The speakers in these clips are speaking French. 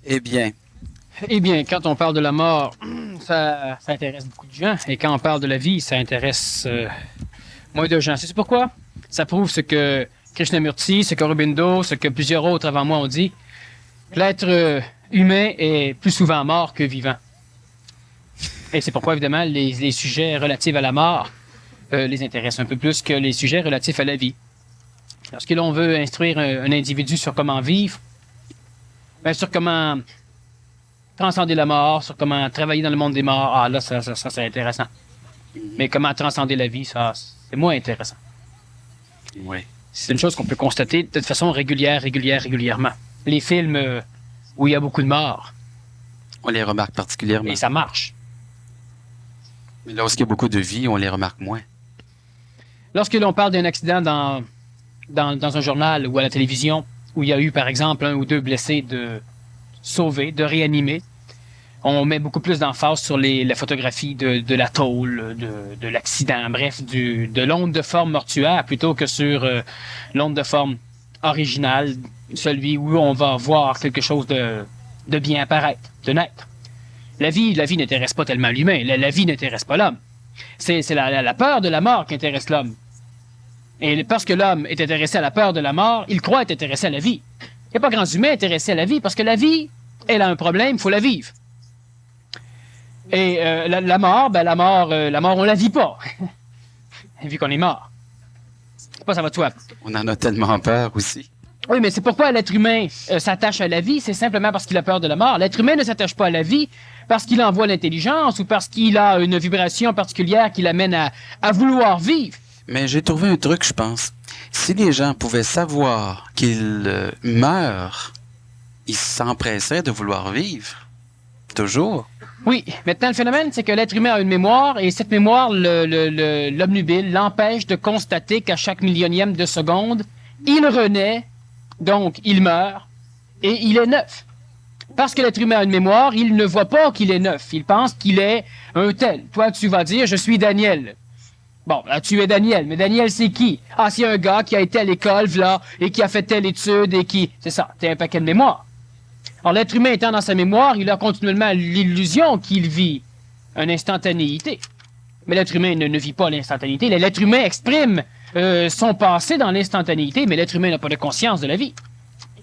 Eh bien, Eh bien, quand on parle de la mort, ça intéresse beaucoup de gens. Et quand on parle de la vie, ça intéresse moins de gens. C'est pourquoi? Ça prouve ce que Krishnamurti, ce qu'Aurobindo, ce que plusieurs autres avant moi ont dit. L'être humain est plus souvent mort que vivant. Et c'est pourquoi, évidemment, les sujets relatifs à la mort les intéressent un peu plus que les sujets relatifs à la vie. Lorsque l'on veut instruire un individu sur comment vivre, sur comment transcender la mort, sur comment travailler dans le monde des morts, là, ça c'est intéressant. Mais comment transcender la vie, ça, c'est moins intéressant. oui, C'est une chose qu'on peut constater de façon régulièrement. Les films où il y a beaucoup de morts, on les remarque particulièrement. et ça marche. Mais lorsqu'il y a beaucoup de vie, on les remarque moins. Lorsque l'on parle d'un accident dans un journal ou à la télévision, où il y a eu, par exemple, 1 ou 2 blessés de sauvés, de réanimés, on met beaucoup plus d'emphase sur la photographie de la tôle, de l'accident, bref, de l'onde de forme mortuaire, plutôt que sur l'onde de forme originale, celui où on va voir quelque chose de bien apparaître, de naître. La vie n'intéresse pas tellement l'humain, la vie n'intéresse pas l'homme. C'est la peur de la mort qui intéresse l'homme. Et parce que l'homme est intéressé à la peur de la mort, il croit être intéressé à la vie. Il n'y a pas grand humain intéressé à la vie, parce que la vie, elle a un problème, il faut la vivre. Et la mort, on la vit pas. Vu qu'on est mort. C'est pas ça va de soi. On en a tellement peur aussi. Oui, mais c'est pourquoi l'être humain s'attache à la vie, c'est simplement parce qu'il a peur de la mort. L'être humain ne s'attache pas à la vie parce qu'il envoie l'intelligence ou parce qu'il a une vibration particulière qui l'amène à vouloir vivre. Mais j'ai trouvé un truc, je pense. Si les gens pouvaient savoir qu'ils meurent, ils s'empresseraient de vouloir vivre. Toujours. Oui, maintenant le phénomène, c'est que l'être humain a une mémoire et cette mémoire, l'obnubile, l'empêche de constater qu'à chaque millionième de seconde, il renaît, donc il meurt, et il est neuf. Parce que l'être humain a une mémoire, il ne voit pas qu'il est neuf. Il pense qu'il est un tel. Toi, tu vas dire, je suis Daniel. Bon, là, tu es Daniel, mais Daniel, c'est qui? Ah, c'est un gars qui a été à l'école, là, et qui a fait telle étude, et qui... C'est ça, t'es un paquet de mémoire. Alors, l'être humain étant dans sa mémoire, il a continuellement l'illusion qu'il vit une instantanéité. Mais l'être humain ne vit pas l'instantanéité. L'être humain exprime son passé dans l'instantanéité, mais l'être humain n'a pas de conscience de la vie.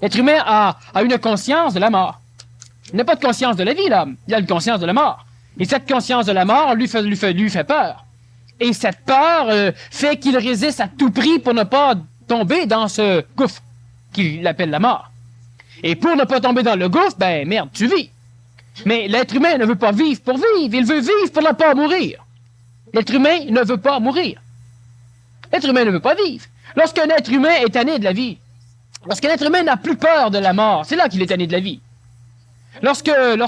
L'être humain a une conscience de la mort. Il n'a pas de conscience de la vie, l'homme. Il a une conscience de la mort. Et cette conscience de la mort lui fait peur. Et cette peur fait qu'il résiste à tout prix pour ne pas tomber dans ce gouffre qu'il appelle la mort. Et pour ne pas tomber dans le gouffre, ben merde, tu vis. Mais l'être humain ne veut pas vivre pour vivre, il veut vivre pour ne pas mourir. L'être humain ne veut pas mourir. L'être humain ne veut pas vivre. Lorsqu'un être humain est tanné de la vie, lorsqu'un être humain n'a plus peur de la mort, c'est là qu'il est tanné de la vie. Lorsque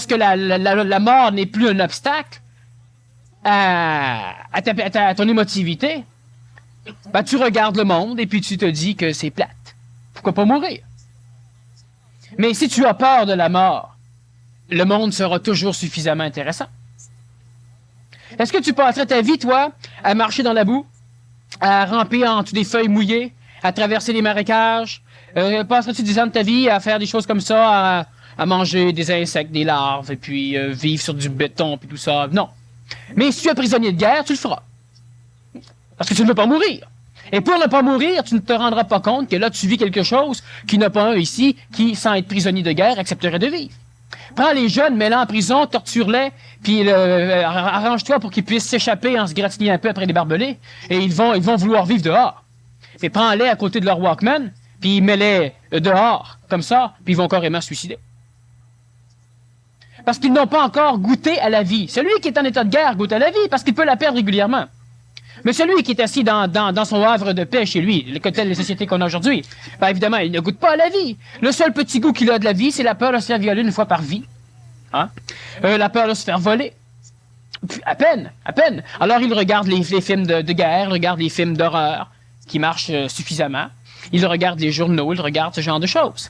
la mort n'est plus un obstacle à ton émotivité, ben, tu regardes le monde et puis tu te dis que c'est plate. Pourquoi pas mourir? Mais si tu as peur de la mort, le monde sera toujours suffisamment intéressant. Est-ce que tu passerais ta vie, toi, à marcher dans la boue, à ramper en dessous des feuilles mouillées, à traverser les marécages? Passerais-tu 10 ans de ta vie à faire des choses comme ça, à manger des insectes, des larves, et puis vivre sur du béton, puis tout ça? Non. Mais si tu es prisonnier de guerre, tu le feras. Parce que tu ne veux pas mourir. Et pour ne pas mourir, tu ne te rendras pas compte que là, tu vis quelque chose qu'il n'y en a pas un ici qui, sans être prisonnier de guerre, accepterait de vivre. Prends les jeunes, mets-les en prison, torture-les, puis arrange-toi pour qu'ils puissent s'échapper en se gratignant un peu après les barbelés, et ils vont vouloir vivre dehors. Et prends-les à côté de leur Walkman, puis mets-les dehors, comme ça, puis ils vont carrément se suicider. Parce qu'ils n'ont pas encore goûté à la vie. Celui qui est en état de guerre goûte à la vie, parce qu'il peut la perdre régulièrement. Mais celui qui est assis dans son havre de paix chez lui, telles les sociétés qu'on a aujourd'hui, ben évidemment, il ne goûte pas à la vie. Le seul petit goût qu'il a de la vie, c'est la peur de se faire violer une fois par vie. Hein? La peur de se faire voler. Puis, à peine. Alors il regarde les films de guerre, il regarde les films d'horreur qui marchent suffisamment. Il regarde les journaux, il regarde ce genre de choses.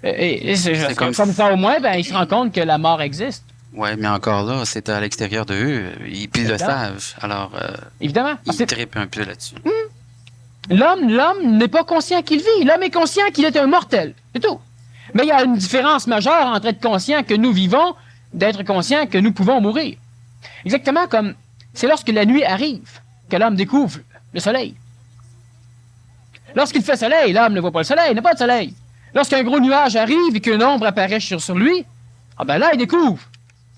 Et c'est comme ça au moins, ben, il se rend compte que la mort existe. Ouais, mais encore là, c'est à l'extérieur de eux. Puis ils le savent. Alors, évidemment. Ils trippent un peu là-dessus. L'homme n'est pas conscient qu'il vit. L'homme est conscient qu'il est un mortel. C'est tout. Mais il y a une différence majeure entre être conscient que nous vivons, d'être conscient que nous pouvons mourir. Exactement comme c'est lorsque la nuit arrive que l'homme découvre le soleil. Lorsqu'il fait soleil, l'homme ne voit pas le soleil, il n'a pas de soleil. Lorsqu'un gros nuage arrive et qu'une ombre apparaît sur lui, ah ben là, il découvre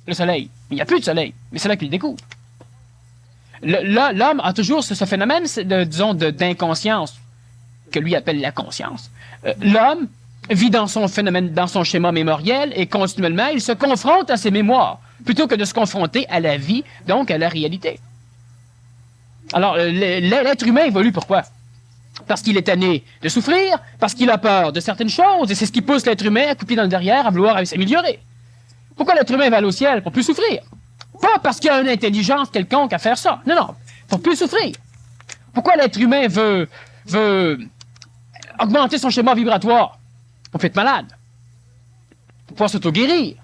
le soleil. Il n'y a plus de soleil, mais c'est là qu'il découvre. L'homme a toujours ce phénomène, disons, d'inconscience, que lui appelle la conscience. L'homme vit dans son phénomène, dans son schéma mémoriel, et continuellement, il se confronte à ses mémoires, plutôt que de se confronter à la vie, donc à la réalité. Alors, l'être humain évolue pourquoi? Parce qu'il est tanné de souffrir, parce qu'il a peur de certaines choses, et c'est ce qui pousse l'être humain à couper dans le derrière, à vouloir s'améliorer. Pourquoi l'être humain va aller au ciel? Pour plus souffrir. Pas parce qu'il a une intelligence quelconque à faire ça. Non, non, pour plus souffrir. Pourquoi l'être humain veut augmenter son schéma vibratoire? Pour être malade. Pour pouvoir s'auto-guérir.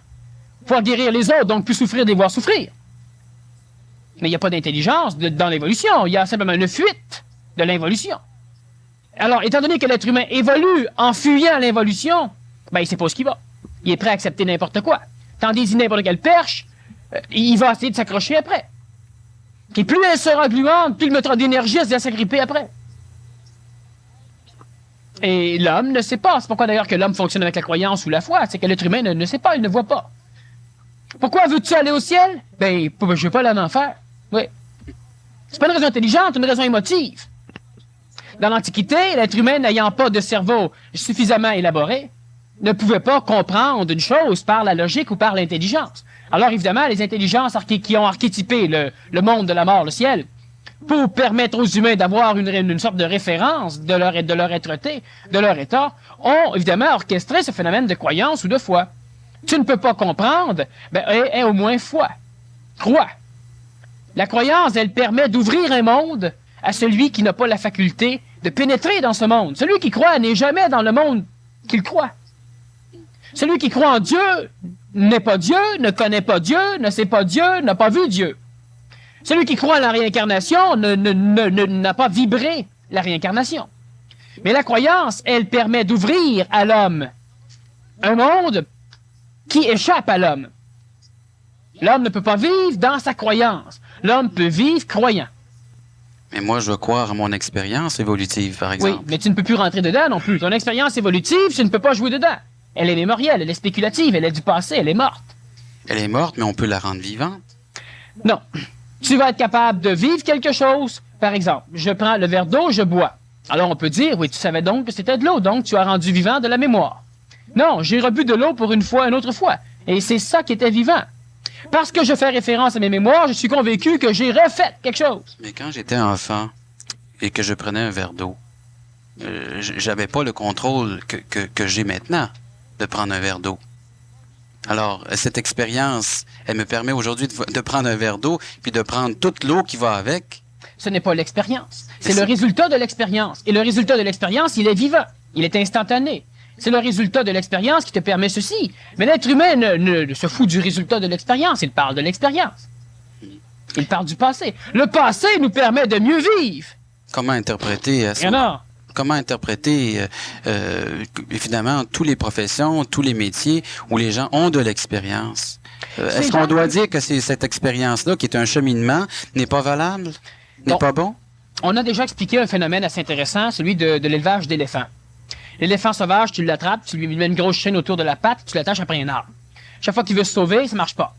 Pour pouvoir guérir les autres, donc plus souffrir de les voir souffrir. Mais il n'y a pas d'intelligence dans l'évolution. Il y a simplement une fuite de l'involution. Alors, étant donné que l'être humain évolue en fuyant l'involution, ben, il ne sait pas où il va. Il est prêt à accepter n'importe quoi. Tandis n'importe quelle perche, il va essayer de s'accrocher après. Et plus elle sera gluante, plus il mettra d'énergie à s'agripper après. Et l'homme ne sait pas. C'est pourquoi d'ailleurs que l'homme fonctionne avec la croyance ou la foi. C'est que l'être humain ne sait pas, il ne voit pas. Pourquoi veux-tu aller au ciel? Ben, je ne veux pas aller en enfer. Oui. C'est pas une raison intelligente, une raison émotive. Dans l'Antiquité, l'être humain n'ayant pas de cerveau suffisamment élaboré, ne pouvait pas comprendre une chose par la logique ou par l'intelligence. Alors évidemment, les intelligences qui ont archétypé le monde de la mort, le ciel, pour permettre aux humains d'avoir une sorte de référence de leur êtreté, de leur état, ont évidemment orchestré ce phénomène de croyance ou de foi. Tu ne peux pas comprendre, ben, aie au moins foi. Crois. La croyance, elle permet d'ouvrir un monde à celui qui n'a pas la faculté de pénétrer dans ce monde. Celui qui croit n'est jamais dans le monde qu'il croit. Celui qui croit en Dieu n'est pas Dieu, ne connaît pas Dieu, ne sait pas Dieu, n'a pas vu Dieu. Celui qui croit à la réincarnation n'a pas vibré la réincarnation. Mais la croyance, elle permet d'ouvrir à l'homme un monde qui échappe à l'homme. L'homme ne peut pas vivre dans sa croyance. L'homme peut vivre croyant. Mais moi, je veux croire à mon expérience évolutive, par exemple. Oui, mais tu ne peux plus rentrer dedans non plus. Ton expérience évolutive, tu ne peux pas jouer dedans. Elle est mémorielle, elle est spéculative, elle est du passé, elle est morte. Elle est morte, mais on peut la rendre vivante. Non. Tu vas être capable de vivre quelque chose. Par exemple, je prends le verre d'eau, je bois. Alors on peut dire, oui, tu savais donc que c'était de l'eau, donc tu as rendu vivant de la mémoire. Non, j'ai rebu de l'eau pour une fois, une autre fois. Et c'est ça qui était vivant. Parce que je fais référence à mes mémoires, je suis convaincu que j'ai refait quelque chose. Mais quand j'étais enfant et que je prenais un verre d'eau, j'avais pas le contrôle que j'ai maintenant de prendre un verre d'eau. Alors, cette expérience, elle me permet aujourd'hui de prendre un verre d'eau puis de prendre toute l'eau qui va avec. Ce n'est pas l'expérience. C'est le résultat de l'expérience. Et le résultat de l'expérience, il est vivant. Il est instantané. C'est le résultat de l'expérience qui te permet ceci. Mais l'être humain ne se fout du résultat de l'expérience. Il parle de l'expérience. Il parle du passé. Le passé nous permet de mieux vivre. Comment interpréter ça? Comment interpréter, évidemment, toutes les professions, tous les métiers où les gens ont de l'expérience? Est-ce qu'on doit dire que cette expérience-là, qui est un cheminement, n'est pas valable? N'est pas bon? On a déjà expliqué un phénomène assez intéressant, celui de l'élevage d'éléphants. L'éléphant sauvage, tu l'attrapes, tu lui mets une grosse chaîne autour de la patte, tu l'attaches après un arbre. Chaque fois qu'il veut se sauver, ça marche pas.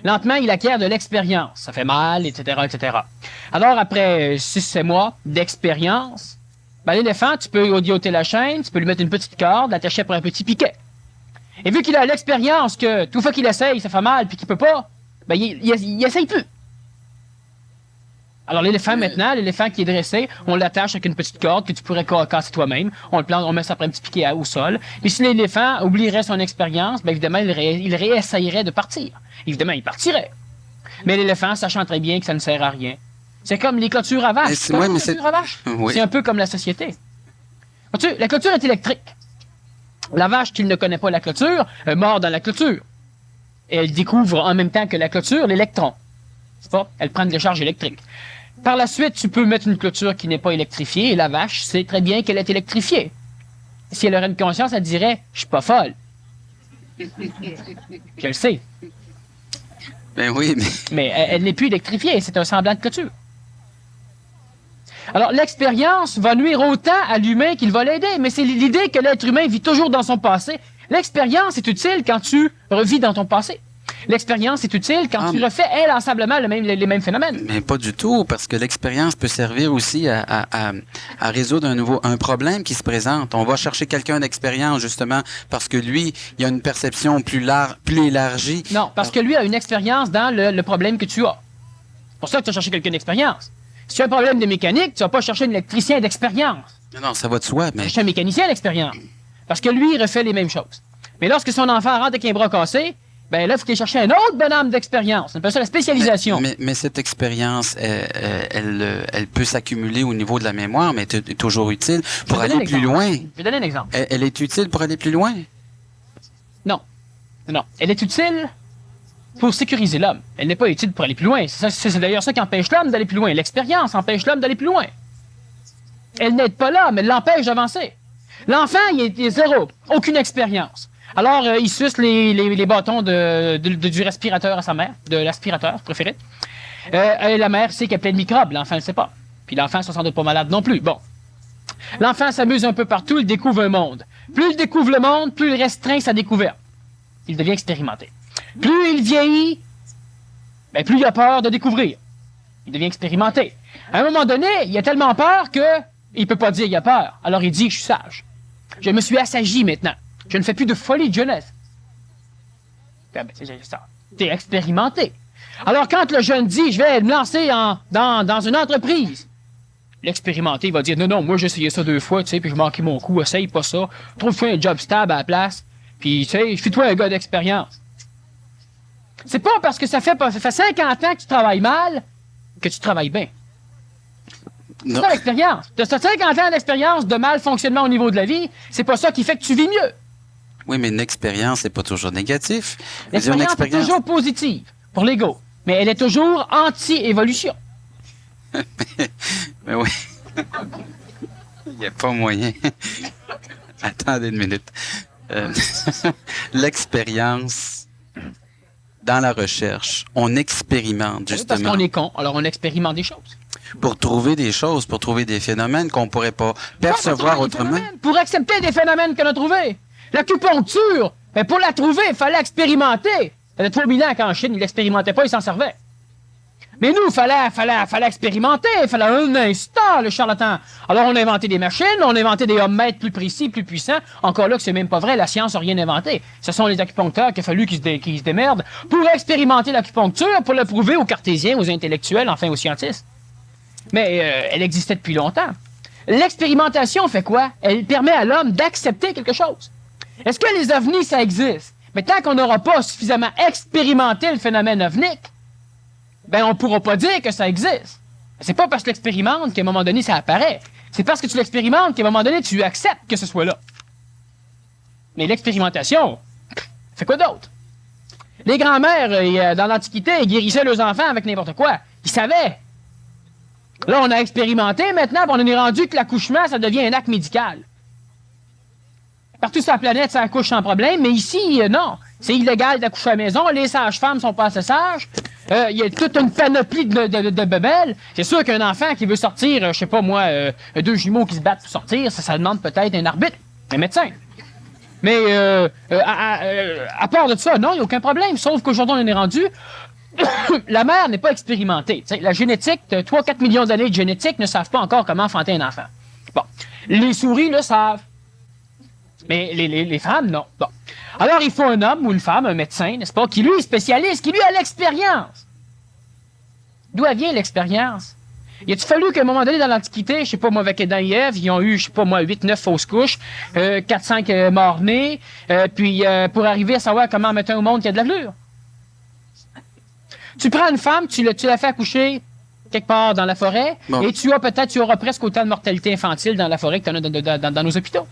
Lentement, il acquiert de l'expérience. Ça fait mal, etc., etc. Alors, après 6-7 mois d'expérience, ben, l'éléphant, tu peux lui ôter la chaîne, tu peux lui mettre une petite corde, l'attacher après un petit piquet. Et vu qu'il a l'expérience que tout fois qu'il essaye, ça fait mal, puis qu'il peut pas, ben, il essaye plus. Alors, l'éléphant, maintenant, l'éléphant qui est dressé, on l'attache avec une petite corde que tu pourrais casser toi-même. On le plante, on met ça après un petit piquet au sol. Et si l'éléphant oublierait son expérience, ben, évidemment, il réessayerait de partir. Évidemment, il partirait. Mais l'éléphant, sachant très bien que ça ne sert à rien. C'est comme les clôtures à vaches. Oui. C'est un peu comme la société. Vois-tu, la clôture est électrique. La vache qui ne connaît pas la clôture mord dans la clôture. Et elle découvre en même temps que la clôture l'électron. C'est pas? Elle prend une décharge électrique. Par la suite, tu peux mettre une clôture qui n'est pas électrifiée et la vache sait très bien qu'elle est électrifiée. si elle aurait une conscience, elle dirait « Je suis pas folle. » Je le sais. Ben oui, mais... Mais elle n'est plus électrifiée, c'est un semblant de clôture. Alors, l'expérience va nuire autant à l'humain qu'il va l'aider, mais c'est l'idée que l'être humain vit toujours dans son passé. L'expérience est utile quand tu revis dans ton passé. L'expérience est utile quand tu refais inlassablement les mêmes phénomènes. Mais pas du tout, parce que l'expérience peut servir aussi à résoudre un problème qui se présente. On va chercher quelqu'un d'expérience, justement, parce que lui, il a une perception plus élargie. Non, parce que lui a une expérience dans le problème que tu as. C'est pour ça que tu as cherché quelqu'un d'expérience. Si tu as un problème de mécanique, tu vas pas chercher un électricien d'expérience. Non, ça va de soi, mais... Tu vas chercher un mécanicien d'expérience. Parce que lui, il refait les mêmes choses. Mais lorsque son enfant rentre avec un bras cassé, ben là, il faut qu'il cherche un autre bonhomme d'expérience. On appelle ça la spécialisation. Mais cette expérience, elle peut s'accumuler au niveau de la mémoire, mais elle est toujours utile pour aller plus loin. Je vais donner un exemple. Elle est utile pour aller plus loin? Non. Non. Elle est utile pour sécuriser l'homme. Elle n'est pas utile pour aller plus loin. C'est d'ailleurs ça qui empêche l'homme d'aller plus loin. L'expérience empêche l'homme d'aller plus loin. Elle n'aide pas l'homme, elle l'empêche d'avancer. L'enfant, il est zéro. Aucune expérience. Alors, il suce les bâtons du respirateur à sa mère, de l'aspirateur, préféré. La mère sait qu'il y a plein de microbes. L'enfant ne sait pas. Puis l'enfant ne se sent pas malade non plus. Bon. L'enfant s'amuse un peu partout, il découvre un monde. Plus il découvre le monde, plus il restreint sa découverte. Il devient expérimenté. Plus il vieillit, ben plus il a peur de découvrir. Il devient expérimenté. À un moment donné, il a tellement peur que il peut pas dire qu'il a peur. Alors il dit « Je suis sage. Je me suis assagi maintenant. Je ne fais plus de folie de jeunesse. » Ben, c'est ça. T'es expérimenté. Alors quand le jeune dit « Je vais me lancer dans une entreprise », l'expérimenté va dire « Non, moi j'ai essayé ça 2 fois, tu sais, puis je manquais mon coup, essaye pas ça. Trouve-toi un job stable à la place, puis tu sais, fais-toi un gars d'expérience. » C'est pas parce que ça fait 50 ans que tu travailles mal que tu travailles bien. C'est ça l'expérience. Tu as 50 ans d'expérience de mal fonctionnement au niveau de la vie, c'est pas ça qui fait que tu vis mieux. Oui, mais une expérience, c'est pas toujours négatif. L'expérience est toujours positive pour l'ego, mais elle est toujours anti-évolution. mais oui. Il n'y a pas moyen. Attendez une minute. L'expérience... Dans la recherche, on expérimente, justement. Parce qu'on est con, alors on expérimente des choses. Pour trouver des choses, pour trouver des phénomènes qu'on ne pourrait pas percevoir autrement. Pour accepter des phénomènes qu'on a trouvés. L'acupuncture, ben pour la trouver, il fallait expérimenter. Ça fait 3000 ans qu'en Chine, ils l'expérimentaient pas, ils s'en servaient. Mais nous, il fallait expérimenter, il fallait un instant, le charlatan. Alors, on a inventé des machines, on a inventé des hommes-mètres plus précis, plus puissants. Encore là, que c'est même pas vrai, la science n'a rien inventé. Ce sont les acupuncteurs qu'il a fallu qu'ils se démerdent pour expérimenter l'acupuncture, pour le prouver aux cartésiens, aux intellectuels, enfin aux scientistes. Mais elle existait depuis longtemps. L'expérimentation fait quoi? Elle permet à l'homme d'accepter quelque chose. Est-ce que les ovnis, ça existe? Mais tant qu'on n'aura pas suffisamment expérimenté le phénomène ovnique, ben on ne pourra pas dire que ça existe. C'est pas parce que tu l'expérimentes qu'à un moment donné, ça apparaît. C'est parce que tu l'expérimentes qu'à un moment donné, tu acceptes que ce soit là. Mais l'expérimentation, fait quoi d'autre? Les grands-mères, dans l'Antiquité, ils guérissaient leurs enfants avec n'importe quoi. Ils savaient. Là, on a expérimenté maintenant, puis on en est rendu que l'accouchement, ça devient un acte médical. Partout sur la planète, ça accouche sans problème, mais ici, non. C'est illégal d'accoucher à la maison, les sages-femmes sont pas assez sages. Il y a toute une panoplie de bebelles. C'est sûr qu'un enfant qui veut sortir, je sais pas moi, 2 jumeaux qui se battent pour sortir, ça demande peut-être un arbitre, un médecin. Mais à part de ça, non, il n'y a aucun problème. Sauf qu'aujourd'hui, on en est rendu. La mère n'est pas expérimentée. T'sais, la génétique, 3-4 millions d'années de génétique ne savent pas encore comment enfanter un enfant. Bon. Les souris le savent. Mais les femmes, non. Bon. Alors, il faut un homme ou une femme, un médecin, n'est-ce pas, qui lui est spécialiste, qui lui a l'expérience. D'où vient l'expérience? Il a-t-il fallu qu'à un moment donné, dans l'Antiquité, je sais pas moi, avec Adam et Ève, ils ont eu, je sais pas moi, 8-9 fausses couches, 4-5 morts-nés, puis pour arriver à savoir comment mettre un au monde qui a de l'allure? Tu prends une femme, tu la fais accoucher quelque part dans la forêt, bon. Et tu auras presque autant de mortalité infantile dans la forêt que tu en as dans nos hôpitaux.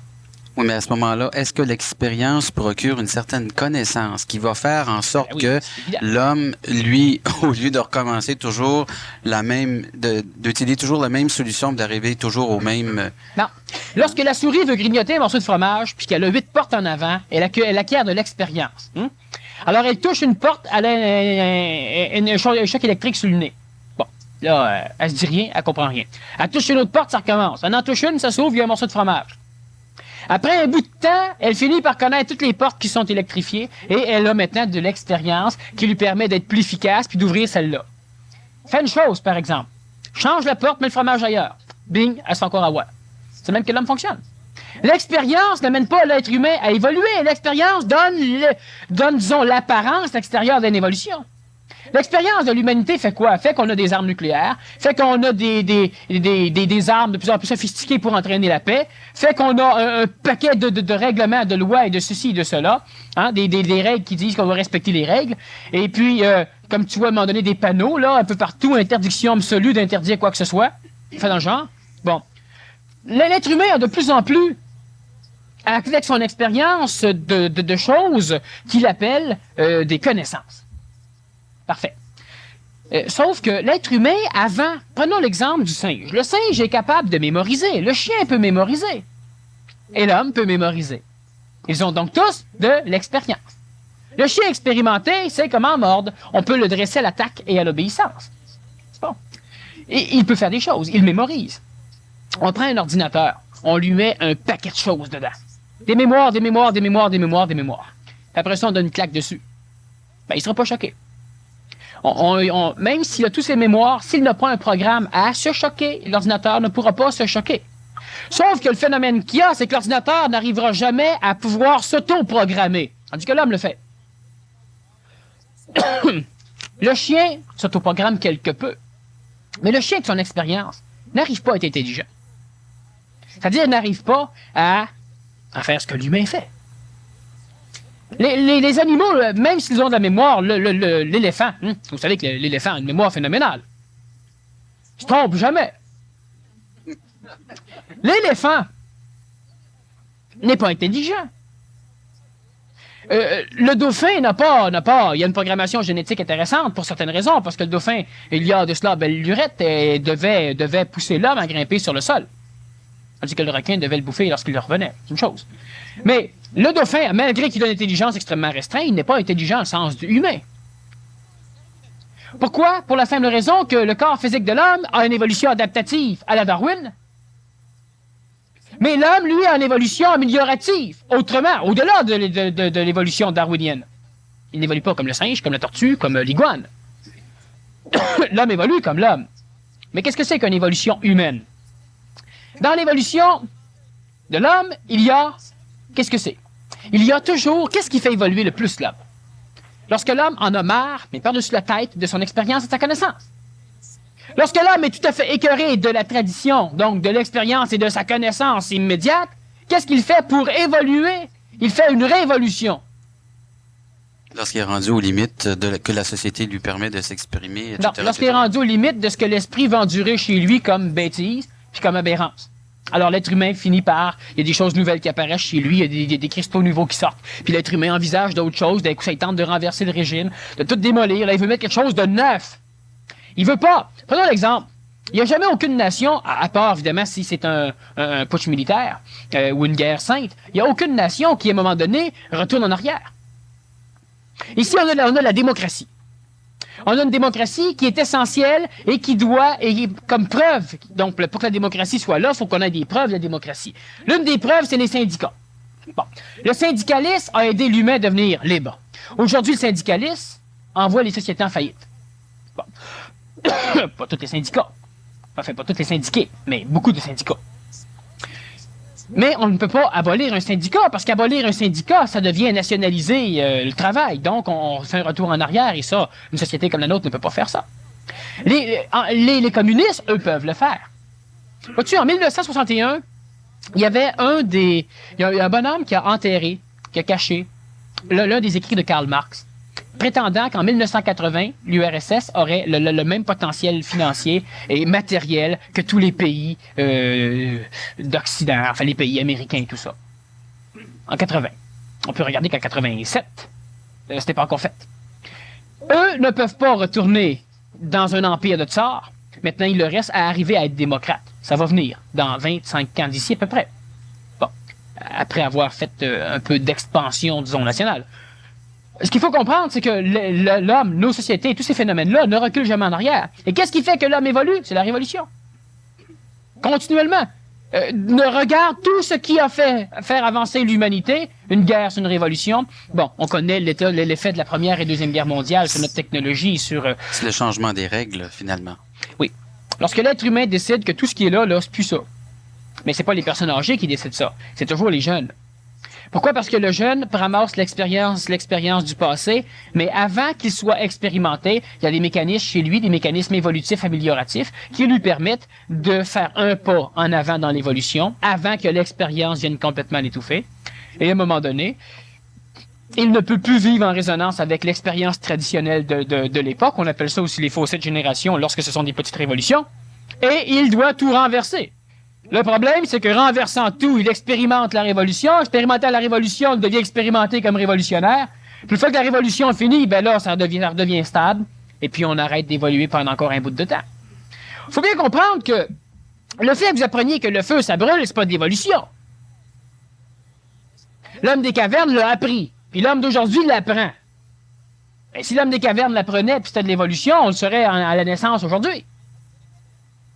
Oui, mais à ce moment-là, est-ce que l'expérience procure une certaine connaissance qui va faire en sorte Ben oui, que c'est évident. l'homme, lui, au lieu de recommencer toujours d'utiliser toujours la même solution, d'arriver toujours au même... Non. Lorsque la souris veut grignoter un morceau de fromage, puis qu'elle a 8 portes en avant, elle acquiert de l'expérience. Alors, elle touche une porte, elle a un choc électrique sur le nez. Bon, là, elle se dit rien, elle comprend rien. Elle touche une autre porte, ça recommence. Elle en touche une, ça s'ouvre, il y a un morceau de fromage. Après un bout de temps, elle finit par connaître toutes les portes qui sont électrifiées et elle a maintenant de l'expérience qui lui permet d'être plus efficace puis d'ouvrir celle-là. Fais une chose, par exemple. Change la porte, mets le fromage ailleurs. Bing, elle se fait encore avoir. C'est même que l'homme fonctionne. L'expérience n'amène pas l'être humain à évoluer. L'expérience donne, disons, l'apparence extérieure d'une évolution. L'expérience de l'humanité fait quoi? Fait qu'on a des armes nucléaires, fait qu'on a des armes de plus en plus sophistiquées pour entraîner la paix, fait qu'on a un paquet de règlements, de lois et de ceci et de cela, hein, des règles qui disent qu'on doit respecter les règles. Et puis, comme tu vois, à un moment donné, des panneaux, là, un peu partout, interdiction absolue d'interdire quoi que ce soit. Fait dans le genre. Bon. L'être humain a de plus en plus, avec son expérience de choses qu'il appelle des connaissances. Parfait. Sauf que l'être humain, avant, prenons l'exemple du singe. Le singe est capable de mémoriser. Le chien peut mémoriser. Et l'homme peut mémoriser. Ils ont donc tous de l'expérience. Le chien expérimenté sait comment mordre. On peut le dresser à l'attaque et à l'obéissance. C'est bon. Et il peut faire des choses. Il mémorise. On prend un ordinateur. On lui met un paquet de choses dedans. Des mémoires, des mémoires, des mémoires, des mémoires, des mémoires. Après ça, on donne une claque dessus. Ben, il ne sera pas choqué. Même s'il a tous ses mémoires, s'il n'a pas un programme à se choquer, l'ordinateur ne pourra pas se choquer. Sauf que le phénomène qu'il y a, c'est que l'ordinateur n'arrivera jamais à pouvoir s'auto-programmer. Tandis que l'homme le fait. Le chien s'autoprogramme quelque peu. Mais le chien, de son expérience, n'arrive pas à être intelligent. C'est-à-dire, n'arrive pas à faire ce que l'humain fait. Les animaux, même s'ils ont de la mémoire, l'éléphant, vous savez que l'éléphant a une mémoire phénoménale. Il se trompe jamais. L'éléphant n'est pas intelligent. Le dauphin n'a pas. Il y a une programmation génétique intéressante pour certaines raisons, parce que le dauphin, il y a de cela belle lurette, et devait pousser l'homme à grimper sur le sol. Tandis que le requin devait le bouffer lorsqu'il revenait. C'est une chose. Mais le dauphin, malgré qu'il a une intelligence extrêmement restreinte, il n'est pas intelligent au sens du humain. Pourquoi? Pour la simple raison que le corps physique de l'homme a une évolution adaptative à la Darwin, mais l'homme, lui, a une évolution améliorative, autrement, au-delà de l'évolution darwinienne. Il n'évolue pas comme le singe, comme la tortue, comme l'iguane. L'homme évolue comme l'homme. Mais qu'est-ce que c'est qu'une évolution humaine? Dans l'évolution de l'homme, il y a... Qu'est-ce que c'est? Il y a toujours... Qu'est-ce qui fait évoluer le plus l'homme? Lorsque l'homme en a marre, mais par-dessus la tête, de son expérience et de sa connaissance. Lorsque l'homme est tout à fait écœuré de la tradition, donc de l'expérience et de sa connaissance immédiate, qu'est-ce qu'il fait pour évoluer? Il fait une révolution. Lorsqu'il est rendu aux limites que la société lui permet de s'exprimer, etc. Non, lorsqu'il est rendu aux limites de ce que l'esprit va endurer chez lui comme bêtise, puis comme aberrance. Alors l'être humain finit par... Il y a des choses nouvelles qui apparaissent chez lui, il y a des cristaux nouveaux qui sortent. Puis l'être humain envisage d'autres choses, d'un coup ça il tente de renverser le régime, de tout démolir, là il veut mettre quelque chose de neuf. Il veut pas. Prenons l'exemple. Il n'y a jamais aucune nation, à part évidemment si c'est un putsch militaire ou une guerre sainte, il n'y a aucune nation qui à un moment donné retourne en arrière. Ici on a la démocratie. On a une démocratie qui est essentielle et qui doit, et comme preuve, donc pour que la démocratie soit là, il faut qu'on ait des preuves de la démocratie. L'une des preuves, c'est les syndicats. Bon. Le syndicalisme a aidé l'humain à devenir libre. Aujourd'hui, le syndicalisme envoie les sociétés en faillite. Bon. Pas tous les syndicats. Enfin, pas tous les syndiqués, mais beaucoup de syndicats. Mais on ne peut pas abolir un syndicat, parce qu'abolir un syndicat, ça devient nationaliser le travail. Donc, on fait un retour en arrière, et ça, une société comme la nôtre ne peut pas faire ça. Les communistes, eux, peuvent le faire. Vois-tu, en 1961, il y avait il y a un bonhomme qui a enterré, qui a caché l'un des écrits de Karl Marx, prétendant qu'en 1980, l'URSS aurait le même potentiel financier et matériel que tous les pays d'Occident, enfin les pays américains et tout ça. en 80. On peut regarder qu'en 87, c'était pas encore fait. Eux ne peuvent pas retourner dans un empire de tsars. Maintenant, il leur reste à arriver à être démocrate. Ça va venir dans 25 ans d'ici à peu près. Bon, après avoir fait un peu d'expansion, disons, nationale. Ce qu'il faut comprendre, c'est que l'homme, nos sociétés, tous ces phénomènes-là ne reculent jamais en arrière. Et qu'est-ce qui fait que l'homme évolue? C'est la révolution. Continuellement. Regarde tout ce qui a fait faire avancer l'humanité. Une guerre, c'est une révolution. Bon, on connaît l'effet de la Première et Deuxième Guerre mondiale sur notre technologie, sur... C'est le changement des règles, finalement. Oui. Lorsque l'être humain décide que tout ce qui est là, c'est plus ça. Mais c'est pas les personnes âgées qui décident ça. C'est toujours les jeunes. Pourquoi? Parce que le jeune ramasse l'expérience du passé, mais avant qu'il soit expérimenté, il y a des mécanismes chez lui, des mécanismes évolutifs amélioratifs qui lui permettent de faire un pas en avant dans l'évolution avant que l'expérience vienne complètement l'étouffer. Et à un moment donné, il ne peut plus vivre en résonance avec l'expérience traditionnelle de l'époque. On appelle ça aussi les fossés de génération lorsque ce sont des petites révolutions. Et il doit tout renverser. Le problème, c'est que renversant tout, il expérimente la révolution. Expérimentant la révolution, il devient expérimenté comme révolutionnaire. Puis une fois que la révolution est finie, ben là, ça redevient stable. Et puis on arrête d'évoluer pendant encore un bout de temps. Il faut bien comprendre que le fait que vous appreniez que le feu, ça brûle, c'est pas de l'évolution. L'homme des cavernes l'a appris. Puis l'homme d'aujourd'hui l'apprend. Ben, si l'homme des cavernes l'apprenait puis c'était de l'évolution, on le serait à la naissance aujourd'hui.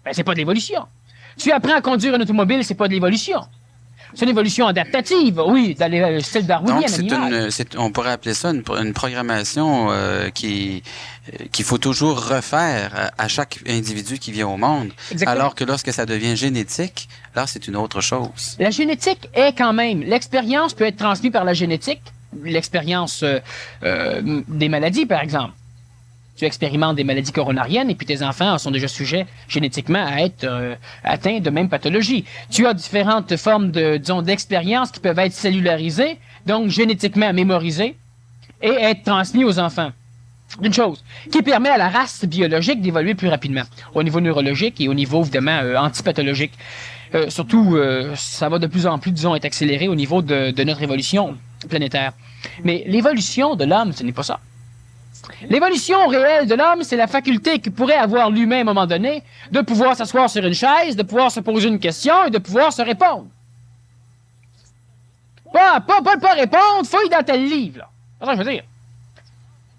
Ben, c'est pas de l'évolution. Tu apprends à conduire une automobile, c'est pas de l'évolution. C'est une évolution adaptative, oui, dans le style darwinien. Donc, on pourrait appeler ça une programmation qu'il faut toujours refaire à chaque individu qui vient au monde. Exactement. Alors que lorsque ça devient génétique, là, c'est une autre chose. La génétique est quand même... L'expérience peut être transmise par la génétique. L'expérience des maladies, par exemple. Tu expérimentes des maladies coronariennes et puis tes enfants sont déjà sujets génétiquement à être atteints de même pathologie. Tu as différentes formes d'expériences qui peuvent être cellularisées, donc génétiquement mémorisées, et être transmises aux enfants. Une chose qui permet à la race biologique d'évoluer plus rapidement, au niveau neurologique et au niveau, évidemment, antipathologique. Surtout, ça va de plus en plus, disons, être accéléré au niveau de notre évolution planétaire. Mais l'évolution de l'homme, ce n'est pas ça. L'évolution réelle de l'homme, c'est la faculté que pourrait avoir l'humain à un moment donné de pouvoir s'asseoir sur une chaise, de pouvoir se poser une question et de pouvoir se répondre. Pas répondre, fouille dans tel livre, là. C'est ça que je veux dire.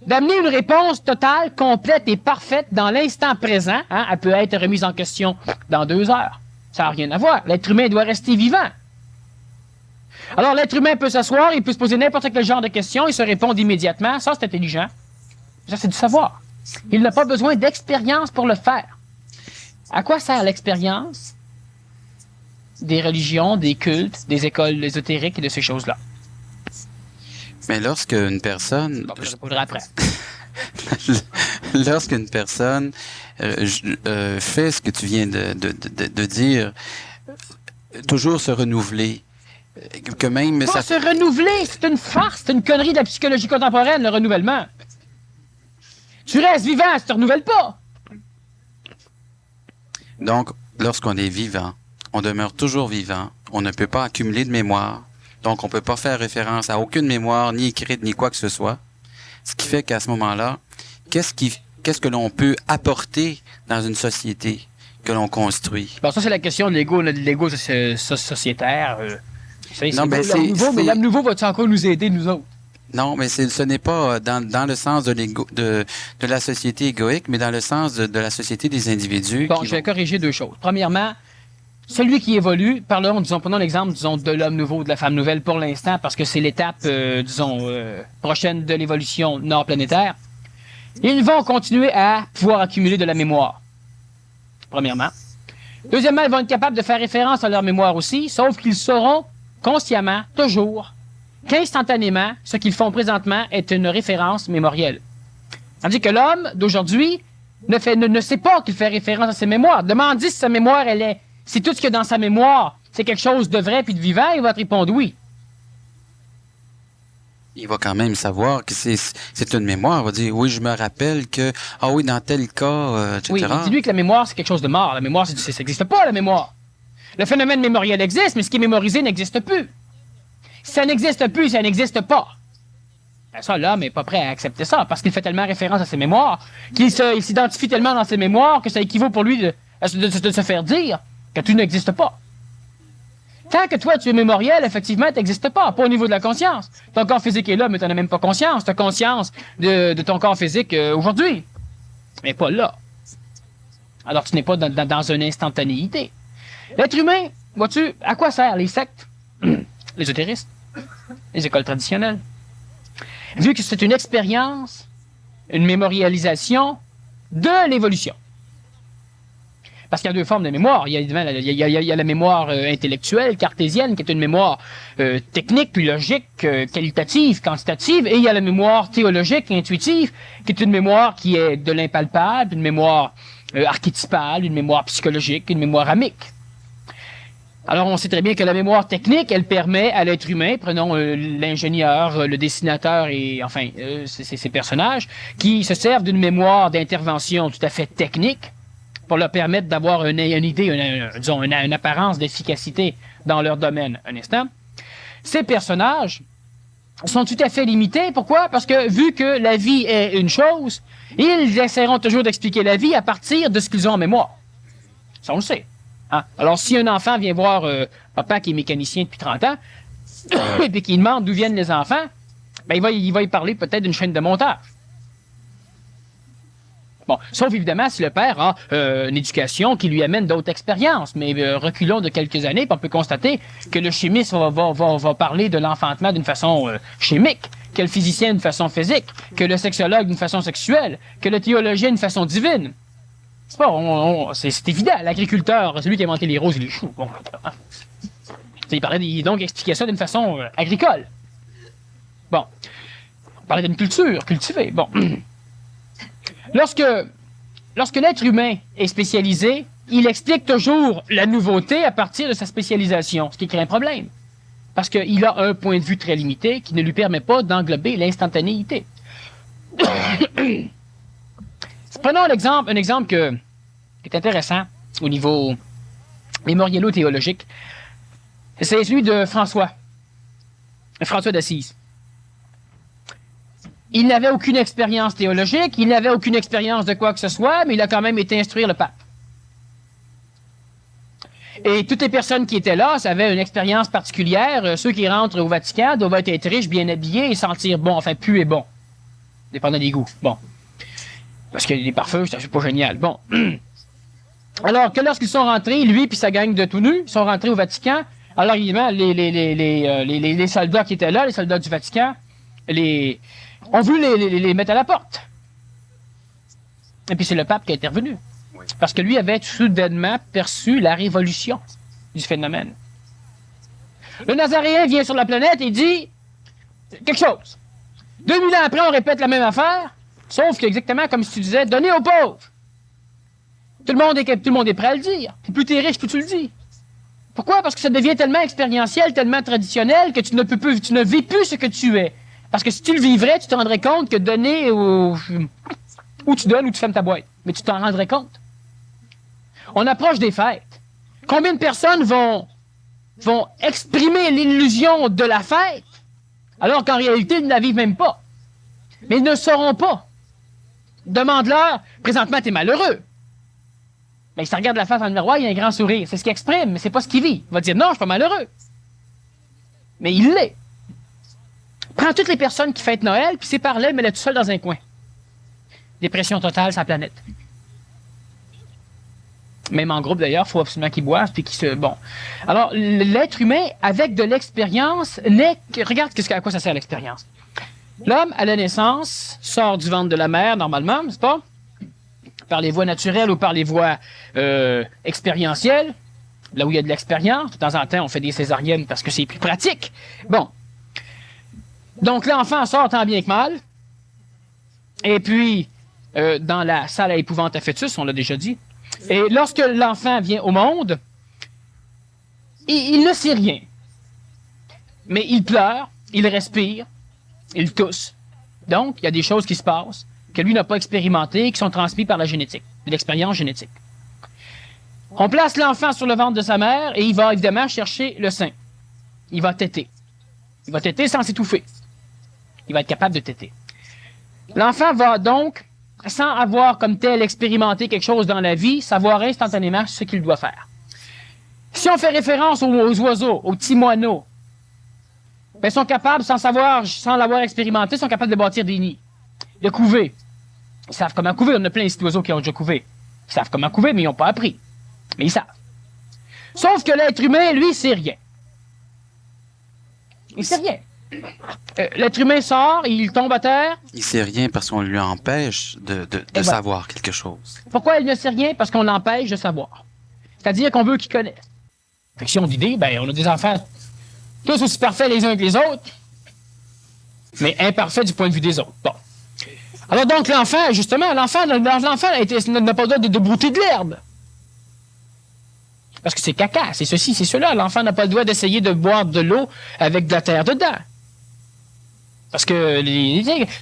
D'amener une réponse totale, complète et parfaite dans l'instant présent, hein, elle peut être remise en question dans 2 heures. Ça n'a rien à voir. L'être humain doit rester vivant. Alors, l'être humain peut s'asseoir, il peut se poser n'importe quel genre de questions, il se répond immédiatement. Ça, c'est intelligent. Ça, c'est du savoir. Il n'a pas besoin d'expérience pour le faire. À quoi sert l'expérience des religions, des cultes, des écoles ésotériques et de ces choses-là? Mais lorsque une personne... Bon, je répondrai après. Lorsqu'une personne fait ce que tu viens de dire, toujours se renouveler, que même... Pas se renouveler, c'est une farce, c'est une connerie de la psychologie contemporaine, le renouvellement. Tu restes vivant, tu te renouvelles pas. Donc, lorsqu'on est vivant, on demeure toujours vivant. On ne peut pas accumuler de mémoire. Donc, on ne peut pas faire référence à aucune mémoire, ni écrite, ni quoi que ce soit. Ce qui fait qu'à ce moment-là, qu'est-ce que l'on peut apporter dans une société que l'on construit? Bon, ça, c'est la question de l'ego sociétaire. Non, mais mais l'homme nouveau va-tu encore nous aider, nous autres? Non, mais ce n'est pas dans le sens de la société égoïque, mais dans le sens de la société des individus. Bon, je vais corriger 2 choses. Premièrement, celui qui évolue, prenons l'exemple, de l'homme nouveau, de la femme nouvelle pour l'instant, parce que c'est l'étape, prochaine de l'évolution nord-planétaire. Ils vont continuer à pouvoir accumuler de la mémoire. Premièrement. Deuxièmement, ils vont être capables de faire référence à leur mémoire aussi, sauf qu'ils sauront consciemment, toujours, qu'instantanément, ce qu'ils font présentement est une référence mémorielle. Tandis que l'homme d'aujourd'hui ne sait pas qu'il fait référence à ses mémoires. Demande-lui si sa mémoire, si tout ce qu'il y a dans sa mémoire, c'est quelque chose de vrai puis de vivant, il va te répondre oui. Il va quand même savoir que c'est une mémoire. Il va dire, oui, je me rappelle que, oui, dans tel cas, etc. Oui, dis-lui que la mémoire, c'est quelque chose de mort. La mémoire, ça n'existe pas, la mémoire. Le phénomène mémoriel existe, mais ce qui est mémorisé n'existe plus. Ça n'existe plus, ça n'existe pas. Ben ça, l'homme n'est pas prêt à accepter ça, parce qu'il fait tellement référence à ses mémoires, il s'identifie tellement dans ses mémoires que ça équivaut pour lui de se faire dire que tout n'existe pas. Tant que toi, tu es mémoriel, effectivement, tu n'existes pas au niveau de la conscience. Ton corps physique est là, mais tu n'en as même pas conscience. Tu as conscience de ton corps physique aujourd'hui, mais pas là. Alors, tu n'es pas dans une instantanéité. L'être humain, vois-tu, à quoi servent les sectes, les ésotéristes, les écoles traditionnelles? Vu que c'est une expérience, une mémorialisation de l'évolution. Parce qu'il y a deux formes de mémoire. Il y a la mémoire intellectuelle, cartésienne, qui est une mémoire technique, puis logique, qualitative, quantitative, et il y a la mémoire théologique, intuitive, qui est une mémoire qui est de l'impalpable, une mémoire archétypale, une mémoire psychologique, une mémoire amique. Alors, on sait très bien que la mémoire technique, elle permet à l'être humain, prenons l'ingénieur, le dessinateur et, enfin, ces personnages, qui se servent d'une mémoire d'intervention tout à fait technique pour leur permettre d'avoir une idée, disons, une apparence d'efficacité dans leur domaine. Un instant. Ces personnages sont tout à fait limités. Pourquoi? Parce que, vu que la vie est une chose, ils essaieront toujours d'expliquer la vie à partir de ce qu'ils ont en mémoire. Ça, on le sait. Hein? Alors, si un enfant vient voir papa qui est mécanicien depuis 30 ans, et puis qu'il demande d'où viennent les enfants, ben, il va y parler peut-être d'une chaîne de montage. Bon, sauf évidemment si le père a une éducation qui lui amène d'autres expériences. Mais reculons de quelques années, puis on peut constater que le chimiste va parler de l'enfantement d'une façon chimique, que le physicien d'une façon physique, que le sexologue d'une façon sexuelle, que le théologien d'une façon divine. C'est pas, c'est évident. L'agriculteur, celui qui a inventé les roses et les choux. Bon, hein. Il donc expliquait ça d'une façon agricole. Bon. On parlait d'une culture cultivée. Bon. Lorsque l'être humain est spécialisé, il explique toujours la nouveauté à partir de sa spécialisation, ce qui crée un problème. Parce qu'il a un point de vue très limité qui ne lui permet pas d'englober l'instantanéité. Prenons un exemple qui est intéressant au niveau mémorialo-théologique. C'est celui de François d'Assise. Il n'avait aucune expérience théologique, il n'avait aucune expérience de quoi que ce soit, mais il a quand même été instruire le pape. Et toutes les personnes qui étaient là, ça avait une expérience particulière. Ceux qui rentrent au Vatican doivent être riches, bien habillés et sentir bon, enfin pu et bon. Dépendant des goûts. Bon. Parce qu'il y a des parfums, c'est pas génial. Bon. Alors que lorsqu'ils sont rentrés, lui et sa gang de tout nus, ils sont rentrés au Vatican. Alors évidemment, les soldats qui étaient là, les soldats du Vatican, ont voulu les mettre à la porte. Et puis c'est le pape qui est intervenu. Oui. Parce que lui avait soudainement perçu la révolution du phénomène. Le Nazaréen vient sur la planète et dit quelque chose. 2000 ans après, on répète la même affaire, sauf que exactement comme si tu disais, donnez aux pauvres. Tout le monde est prêt à le dire. Plus tu es riche, plus tu le dis. Pourquoi? Parce que ça devient tellement expérientiel, tellement traditionnel que tu ne vis plus ce que tu es. Parce que si tu le vivrais, tu te rendrais compte que donner ou tu donnes ou tu fermes ta boîte. Mais tu t'en rendrais compte. On approche des fêtes. Combien de personnes vont exprimer l'illusion de la fête alors qu'en réalité, ils ne la vivent même pas. Mais ils ne le sauront pas. Demande-leur, présentement, t'es malheureux. Mais il se regarde la face dans le miroir, il a un grand sourire. C'est ce qu'il exprime, mais c'est pas ce qu'il vit. Il va dire, non, je suis pas malheureux. Mais il l'est. Prends toutes les personnes qui fêtent Noël, puis sépare-les, mets-les tout seul dans un coin. Dépression totale sur la planète. Même en groupe, d'ailleurs, il faut absolument qu'ils boivent, puis qu'ils se... Bon. Alors, l'être humain, avec de l'expérience, n'est que... Regarde à quoi ça sert, l'expérience. L'homme, à la naissance, sort du ventre de la mère, normalement, n'est-ce pas? Par les voies naturelles ou par les voies expérientielles, là où il y a de l'expérience. De temps en temps, on fait des césariennes parce que c'est plus pratique. Bon. Donc, l'enfant sort tant bien que mal. Et puis, dans la salle à épouvante à fœtus, on l'a déjà dit. Et lorsque l'enfant vient au monde, il ne sait rien. Mais il pleure, il respire, il tousse. Donc, il y a des choses qui se passent que lui n'a pas expérimentées, qui sont transmises par la génétique, de l'expérience génétique. On place l'enfant sur le ventre de sa mère et il va évidemment chercher le sein. Il va téter. Il va téter sans s'étouffer. Il va être capable de téter. L'enfant va donc, sans avoir comme tel expérimenté quelque chose dans la vie, savoir instantanément ce qu'il doit faire. Si on fait référence aux oiseaux, aux petits moineaux, ben, ils sont capables, sans l'avoir expérimenté, ils sont capables de bâtir des nids, de couver. Ils savent comment couver. On a plein ici d'oiseaux qui ont déjà couvé. Ils savent comment couver, mais ils n'ont pas appris. Mais ils savent. Sauf que l'être humain, lui, il sait rien. Il sait rien. L'être humain sort, il tombe à terre. Il sait rien parce qu'on lui empêche de savoir quelque chose. Pourquoi il ne sait rien? Parce qu'on l'empêche de savoir. C'est-à-dire qu'on veut qu'il connaisse. Fait que si on dit d'idée, ben, on a des enfants tous aussi parfaits les uns que les autres, mais imparfaits du point de vue des autres. Bon. Alors donc, l'enfant, justement, l'enfant n'a pas le droit de brouter de l'herbe. Parce que c'est caca, c'est ceci, c'est cela. L'enfant n'a pas le droit d'essayer de boire de l'eau avec de la terre dedans. Parce que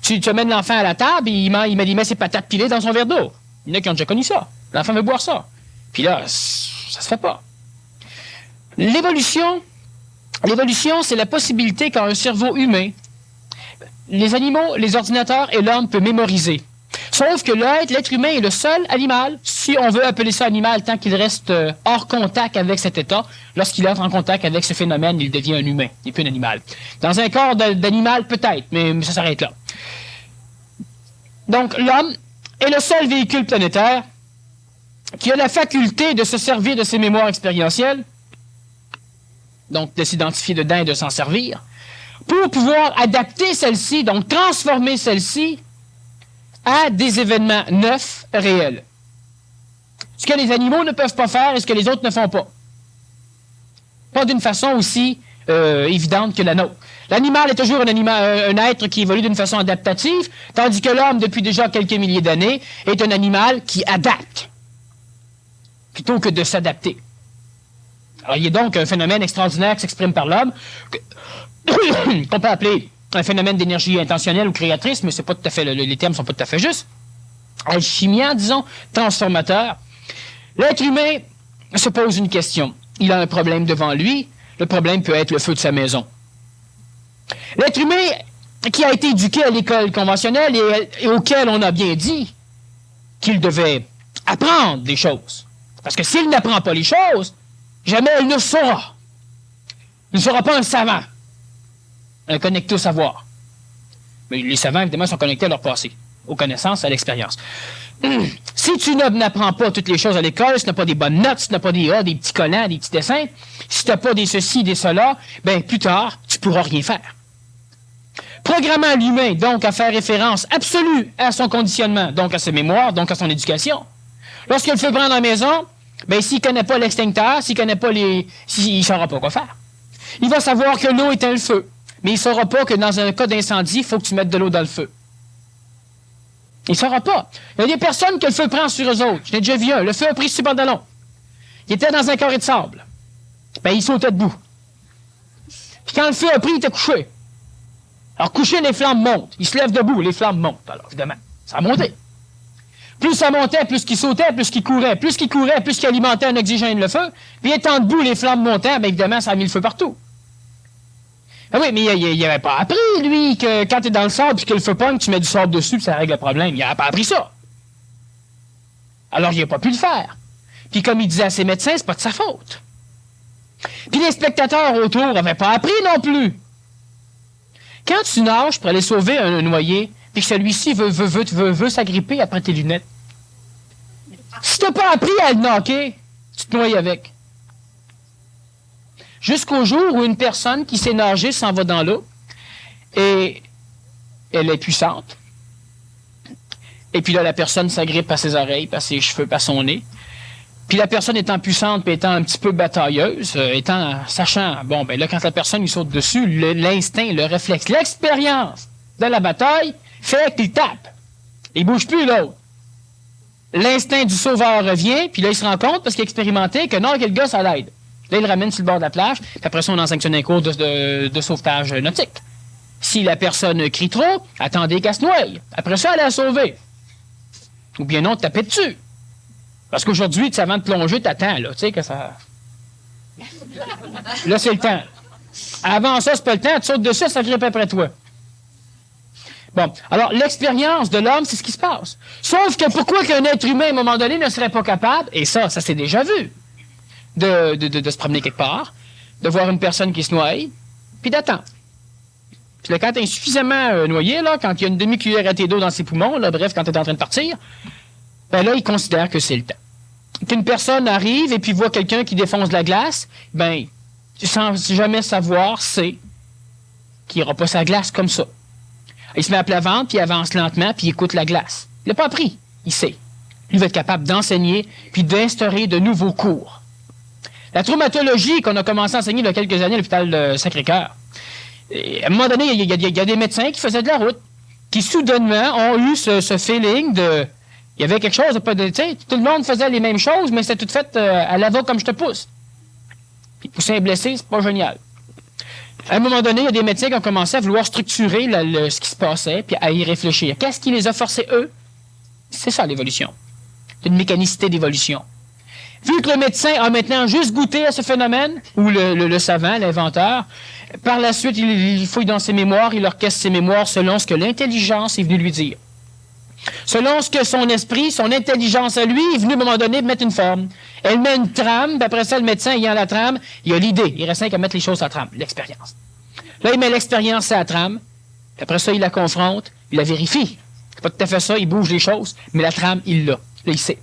tu amènes l'enfant à la table, il met ses patates pilées dans son verre d'eau. Il y en a qui ont déjà connu ça. L'enfant veut boire ça. Puis là, ça se fait pas. L'évolution, c'est la possibilité qu'un cerveau humain, les animaux, les ordinateurs et l'homme peuvent mémoriser. Sauf que l'être humain est le seul animal, si on veut appeler ça animal, tant qu'il reste hors contact avec cet état. Lorsqu'il entre en contact avec ce phénomène, il devient un humain, il n'est plus un animal. Dans un corps d'animal, peut-être, mais ça s'arrête là. Donc, l'homme est le seul véhicule planétaire qui a la faculté de se servir de ses mémoires expérientielles, donc de s'identifier dedans et de s'en servir, pour pouvoir adapter celle-ci, donc transformer celle-ci à des événements neufs, réels. Ce que les animaux ne peuvent pas faire et ce que les autres ne font pas. Pas d'une façon aussi évidente que la nôtre. L'animal est toujours un être qui évolue d'une façon adaptative, tandis que l'homme, depuis déjà quelques milliers d'années, est un animal qui adapte, plutôt que de s'adapter. Alors, il y a donc un phénomène extraordinaire qui s'exprime par l'homme, qu'on peut appeler un phénomène d'énergie intentionnelle ou créatrice, mais c'est pas tout à fait, les termes sont pas tout à fait justes. Alchimiant, disons, transformateur. L'être humain se pose une question. Il a un problème devant lui. Le problème peut être le feu de sa maison. L'être humain qui a été éduqué à l'école conventionnelle et auquel on a bien dit qu'il devait apprendre des choses. Parce que s'il n'apprend pas les choses, jamais il ne saura. Il ne sera pas un savant, un connecté au savoir. Mais les savants, évidemment, sont connectés à leur passé, aux connaissances, à l'expérience. Si tu n'apprends pas toutes les choses à l'école, si tu n'as pas des bonnes notes, si tu n'as pas des petits collants, des petits dessins, si tu n'as pas des ceci, des cela, ben plus tard, tu ne pourras rien faire. Programmant l'humain, donc, à faire référence absolue à son conditionnement, donc à ses mémoires, donc à son éducation. Lorsqu'il le fait prendre à la maison, ben s'il ne connaît pas l'extincteur, s'il ne connaît pas il ne saura pas quoi faire. Il va savoir que l'eau éteint le feu, mais il ne saura pas que dans un cas d'incendie, il faut que tu mettes de l'eau dans le feu. Il ne saura pas. Il y a des personnes que le feu prend sur eux autres. Je l'ai déjà vu un. Le feu a pris sur le pantalon. Il était dans un carré de sable. Ben, il sautait debout. Puis quand le feu a pris, il était couché. Alors, couché, les flammes montent. Il se lève debout, les flammes montent. Alors, évidemment, ça a monté. Plus ça montait, plus qu'il sautait, plus qu'il courait. Plus qu'il courait, plus qu'il alimentait en oxygène le feu. Puis étant debout, les flammes montaient, bien évidemment, ça a mis le feu partout. Ah oui, mais il n'avait pas appris, lui, que quand tu es dans le sable et que le feu pogne, tu mets du sable dessus puis ça règle le problème. Il n'avait pas appris ça. Alors, il n'a pas pu le faire. Puis comme il disait à ses médecins, c'est pas de sa faute. Puis les spectateurs autour n'avaient pas appris non plus. Quand tu nages pour aller sauver un noyé, puis que celui-ci veut s'agripper après tes lunettes, si tu n'as pas appris à le knocker, tu te noies avec. Jusqu'au jour où une personne qui sait nager s'en va dans l'eau et elle est puissante. Et puis là, la personne s'agrippe à ses oreilles, à ses cheveux, à son nez. Puis la personne étant puissante, puis étant un petit peu batailleuse, sachant, bon, ben là, quand la personne lui saute dessus, l'instinct, le réflexe, l'expérience de la bataille fait qu'il tape. Il bouge plus l'autre. L'instinct du sauveur revient, puis là, il se rend compte, parce qu'il a expérimenté, que non, que le gars, ça l'aide. Là, il le ramène sur le bord de la plage, puis après ça, on en sanctionne un cours de sauvetage nautique. Si la personne crie trop, attendez qu'elle se noie. Après ça, elle la sauver. Ou bien non, taper dessus. Parce qu'aujourd'hui, avant de plonger, t'attends, là, tu sais, que ça... Là, c'est le temps. Avant ça, c'est pas le temps, tu sautes dessus, ça grippe après toi. Bon, alors l'expérience de l'homme, c'est ce qui se passe. Sauf que pourquoi qu'un être humain, à un moment donné, ne serait pas capable, et ça s'est déjà vu, de se promener quelque part, de voir une personne qui se noie, puis d'attendre. Puis là, quand tu es insuffisamment noyé, là, quand il y a une demi-cuillère à thé d'eau dans ses poumons, là, bref, quand tu es en train de partir, ben là, il considère que c'est le temps. Qu'une personne arrive et puis voit quelqu'un qui défonce de la glace, ben, sans jamais savoir, c'est qu'il n'aura pas sa glace comme ça. Il se met à plat ventre, puis il avance lentement, puis il écoute la glace. Il n'a pas appris, il sait. Lui va être capable d'enseigner, puis d'instaurer de nouveaux cours. La traumatologie qu'on a commencé à enseigner il y a quelques années à l'hôpital de Sacré-Cœur, à un moment donné, il y a des médecins qui faisaient de la route, qui soudainement ont eu ce feeling de... Il y avait quelque chose de pas de... Tu sais, tout le monde faisait les mêmes choses, mais c'était tout fait à la va comme je te pousse. Puis pousser un blessé, c'est pas génial. À un moment donné, il y a des médecins qui ont commencé à vouloir structurer ce qui se passait, puis à y réfléchir. Qu'est-ce qui les a forcés, eux? C'est ça, l'évolution. C'est une mécanicité d'évolution. Vu que le médecin a maintenant juste goûté à ce phénomène, ou le savant, l'inventeur, par la suite, il fouille dans ses mémoires, il orchestre ses mémoires selon ce que l'intelligence est venue lui dire. Selon ce que son esprit, son intelligence à lui est venue à un moment donné mettre une forme. Elle met une trame, puis après ça, le médecin, ayant la trame, il a l'idée. Il reste qu'à mettre les choses à la trame, l'expérience. Là, il met l'expérience à la trame, puis après ça, il la confronte, il la vérifie. C'est pas tout à fait ça, il bouge les choses, mais la trame, il l'a. Là, il sait.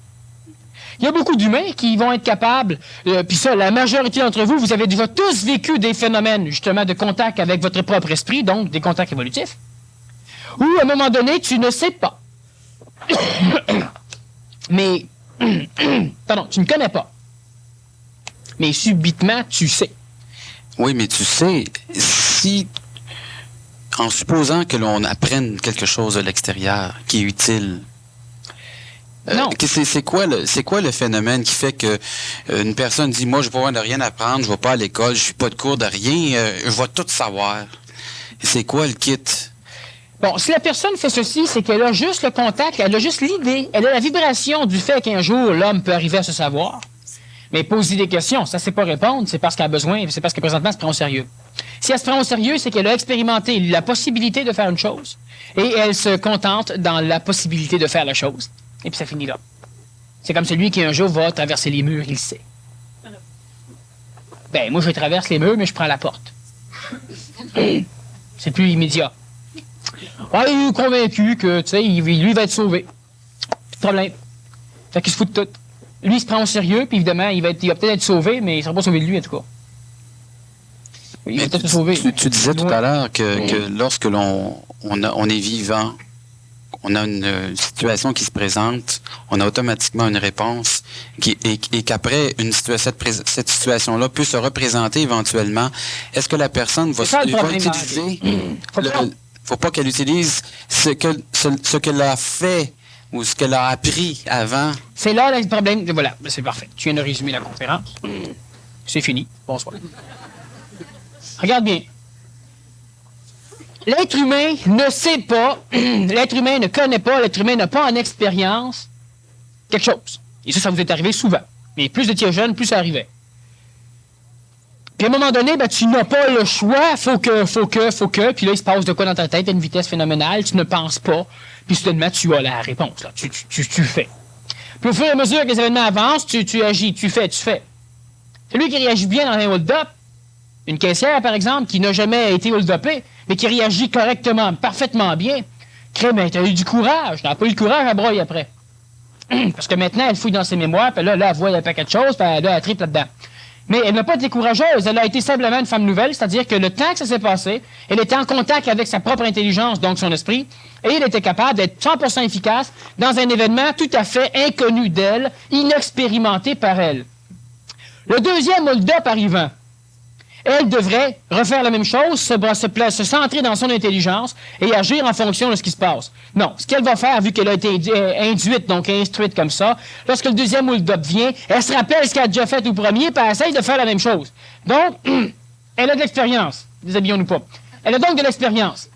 Il y a beaucoup d'humains qui vont être capables, puis ça, la majorité d'entre vous, vous avez déjà tous vécu des phénomènes, justement, de contact avec votre propre esprit, donc des contacts évolutifs, où, à un moment donné, tu ne sais pas. Mais, pardon, tu ne connais pas. Mais subitement, tu sais. Oui, mais tu sais, si, en supposant que l'on apprenne quelque chose de l'extérieur qui est utile, non. C'est quoi le phénomène qui fait que une personne dit, moi, je ne vais pas rien apprendre, je ne vais pas à l'école, je suis pas de cours de rien, je vais tout savoir. C'est quoi le kit? Bon, si la personne fait ceci, c'est qu'elle a juste le contact, elle a juste l'idée, elle a la vibration du fait qu'un jour, l'homme peut arriver à se savoir. Mais poser des questions, ça ne sait pas répondre, c'est parce qu'elle a besoin, c'est parce que présentement, elle se prend au sérieux. Si elle se prend au sérieux, c'est qu'elle a expérimenté la possibilité de faire une chose, et elle se contente dans la possibilité de faire la chose. Et puis ça finit là. C'est comme celui qui un jour va traverser les murs, il le sait. Ben, moi, je traverse les murs, mais je prends la porte. C'est plus immédiat. Ouais, il est convaincu que, tu sais, lui va être sauvé. Plus de problème. Fait qu'il se fout de tout. Lui, il se prend au sérieux, puis évidemment, il va peut-être être sauvé, mais il ne sera pas sauvé de lui, en tout cas. Il va peut-être se sauver. Tu disais tout à l'heure que lorsque on est vivant, on a une situation qui se présente, on a automatiquement une réponse, et qu'après, cette situation-là peut se représenter éventuellement. Est-ce que la personne va utiliser... Faut pas qu'elle utilise ce qu'elle a fait ou ce qu'elle a appris avant. C'est là le problème. Voilà, c'est parfait. Tu viens de résumer la conférence. C'est fini. Bonsoir. Regarde bien. L'être humain ne sait pas, l'être humain ne connaît pas, l'être humain n'a pas en expérience quelque chose. Et ça vous est arrivé souvent. Mais plus vous étiez jeune, plus ça arrivait. Puis à un moment donné, ben, tu n'as pas le choix, faut que, puis là, il se passe de quoi dans ta tête à une vitesse phénoménale, tu ne penses pas, puis soudainement, tu as la réponse, là. Tu fais. Puis au fur et à mesure que les événements avancent, tu agis, tu fais. Celui qui réagit bien dans un hold-up, une caissière, par exemple, qui n'a jamais été hold-upée, mais qui réagit correctement, parfaitement bien, ben, tu as eu du courage, tu n'as pas eu le courage à broyer après. Parce que maintenant, elle fouille dans ses mémoires, puis là, elle voit un paquet de choses, puis là, elle tripe là-dedans. Mais elle n'a pas été courageuse, elle a été simplement une femme nouvelle, c'est-à-dire que le temps que ça s'est passé, elle était en contact avec sa propre intelligence, donc son esprit, et elle était capable d'être 100% efficace dans un événement tout à fait inconnu d'elle, inexpérimenté par elle. Le deuxième hold-up arrivant, elle devrait refaire la même chose, se centrer dans son intelligence et agir en fonction de ce qui se passe. Non, ce qu'elle va faire, vu qu'elle a été induite, donc instruite comme ça, lorsque le deuxième hold-up vient, elle se rappelle ce qu'elle a déjà fait au premier, puis elle essaye de faire la même chose. Donc, elle a de l'expérience, déshabillons-nous pas. Elle a donc de l'expérience.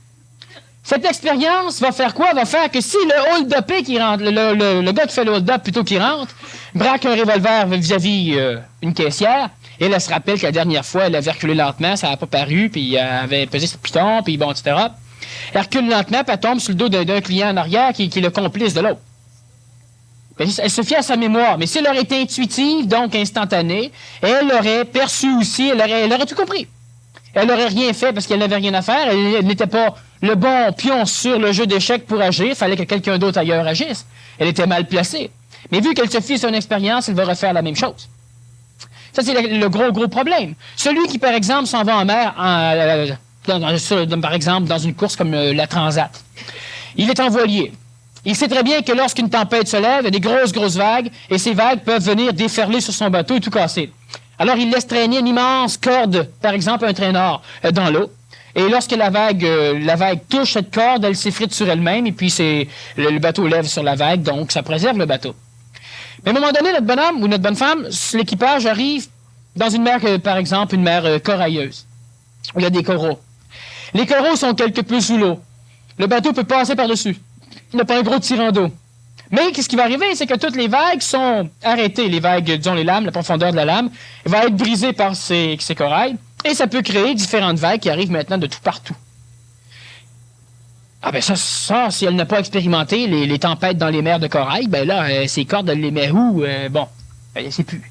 Cette expérience va faire quoi? Va faire que si le hold-upé qui rentre, le gars qui fait le hold-up plutôt qui rentre, braque un revolver vis-à-vis une caissière, Et elle se rappelle que la dernière fois, elle avait reculé lentement, ça n'a pas paru, puis elle avait pesé sur le piton, puis bon, etc. Elle recule lentement, puis elle tombe sur le dos d'un client en arrière qui est le complice de l'autre. Elle se fie à sa mémoire, mais si elle aurait été intuitive, donc instantanée, elle aurait perçu aussi, elle aurait tout compris. Elle n'aurait rien fait parce qu'elle n'avait rien à faire, elle n'était pas le bon pion sur le jeu d'échecs pour agir, il fallait que quelqu'un d'autre ailleurs agisse. Elle était mal placée. Mais vu qu'elle se fie à son expérience, elle va refaire la même chose. Ça, c'est le gros problème. Celui qui, par exemple, s'en va en mer, par exemple, dans une course comme la Transat, il est en voilier. Il sait très bien que lorsqu'une tempête se lève, il y a des grosses vagues, et ces vagues peuvent venir déferler sur son bateau et tout casser. Alors, il laisse traîner une immense corde, par exemple un traînard, dans l'eau. Et lorsque la vague touche cette corde, elle s'effrite sur elle-même, et puis le bateau lève sur la vague, donc ça préserve le bateau. Mais à un moment donné, notre bonhomme ou notre bonne femme, l'équipage arrive dans une mer, par exemple, une mer corailleuse, où il y a des coraux. Les coraux sont quelque peu sous l'eau. Le bateau peut passer par-dessus. Il n'y a pas un gros tirant d'eau. Mais qu'est-ce qui va arriver, c'est que toutes les vagues sont arrêtées. Les vagues, disons les lames, la profondeur de la lame, va être brisée par ces corails. Et ça peut créer différentes vagues qui arrivent maintenant de tout partout. Ah ben ça si elle n'a pas expérimenté les tempêtes dans les mers de corail, ben là, ses cordes, elle les met où? Bon, elle ne sait plus.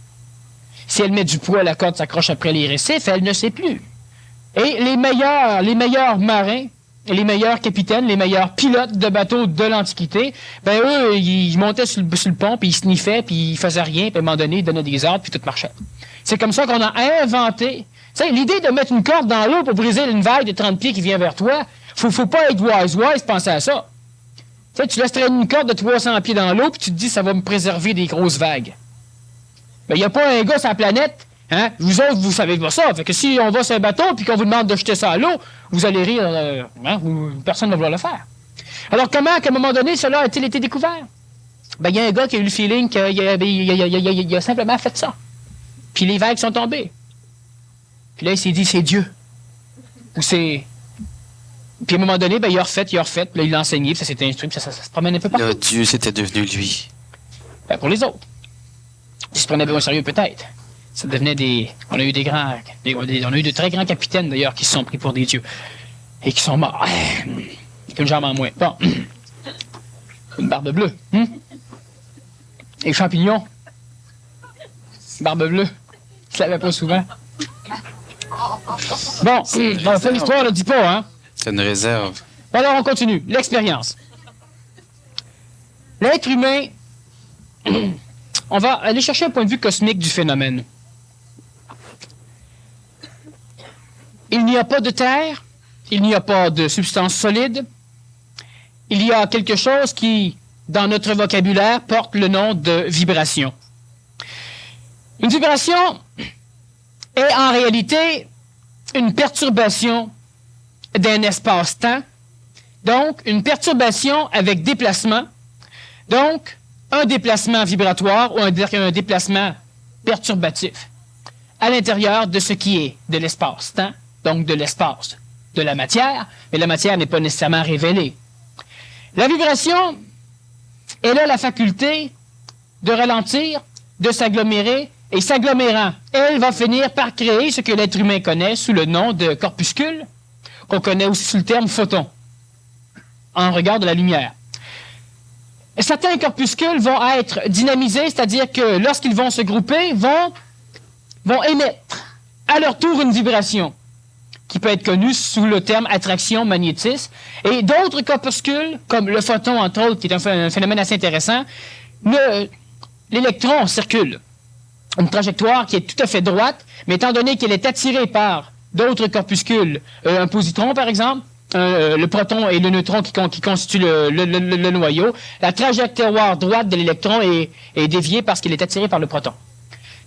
Si elle met du poids, la corde s'accroche après les récifs, elle ne sait plus. Et les meilleurs marins, les meilleurs capitaines, les meilleurs pilotes de bateaux de l'Antiquité, ben eux, ils montaient sur le pont, puis ils sniffaient, puis ils faisaient rien, puis à un moment donné, ils donnaient des ordres, puis tout marchait. C'est comme ça qu'on a inventé. Tu sais, l'idée de mettre une corde dans l'eau pour briser une vague de 30 pieds qui vient vers toi, faut pas être wise, penser à ça. Tu sais, tu laisses traîner une corde de 300 pieds dans l'eau, puis tu te dis, ça va me préserver des grosses vagues. Ben, il n'y a pas un gars sur la planète, hein? Vous autres, vous savez pas ça. Fait que si on va sur un bateau, puis qu'on vous demande de jeter ça à l'eau, vous allez rire, hein? Personne ne va vouloir le faire. Alors, comment, qu'à un moment donné, cela a-t-il été découvert? Ben, il y a un gars qui a eu le feeling qu'il a simplement fait ça. Puis les vagues sont tombées. Puis là, il s'est dit, c'est Dieu. Ou c'est... Puis à un moment donné, ben, il a refait, puis là, il l'a enseigné, puis ça s'est instruit, puis ça se promène un peu partout. Là, Dieu, c'était devenu lui. Ben, pour les autres. Ils se prenaient bien au sérieux, peut-être. Ça devenait des... On a eu de très grands capitaines, d'ailleurs, qui se sont pris pour des dieux. Et qui sont morts. Avec une jambe en moins. Bon. Une barbe bleue. Et champignons. Barbe bleue. Je l'avais pas souvent. Bon, ça, l'histoire ne dit pas, hein? C'est une réserve. Alors, on continue. L'expérience. L'être humain... On va aller chercher un point de vue cosmique du phénomène. Il n'y a pas de terre, il n'y a pas de substance solide, il y a quelque chose qui, dans notre vocabulaire, porte le nom de vibration. Une vibration est en réalité une perturbation d'un espace-temps, donc une perturbation avec déplacement, donc un déplacement vibratoire ou un déplacement perturbatif à l'intérieur de ce qui est de l'espace-temps, donc de l'espace de la matière, mais la matière n'est pas nécessairement révélée. La vibration, elle a la faculté de ralentir, de s'agglomérer, et s'agglomérant, elle va finir par créer ce que l'être humain connaît sous le nom de corpuscule, qu'on connaît aussi sous le terme photon, en regard de la lumière. Certains corpuscules vont être dynamisés, c'est-à-dire que lorsqu'ils vont se grouper, vont émettre à leur tour une vibration qui peut être connue sous le terme attraction-magnétisme. Et d'autres corpuscules, comme le photon, entre autres, qui est un phénomène assez intéressant, l'électron circule. Une trajectoire qui est tout à fait droite, mais étant donné qu'elle est attirée par d'autres corpuscules, un positron par exemple, le proton et le neutron qui constituent le noyau, la trajectoire droite de l'électron est déviée parce qu'il est attiré par le proton.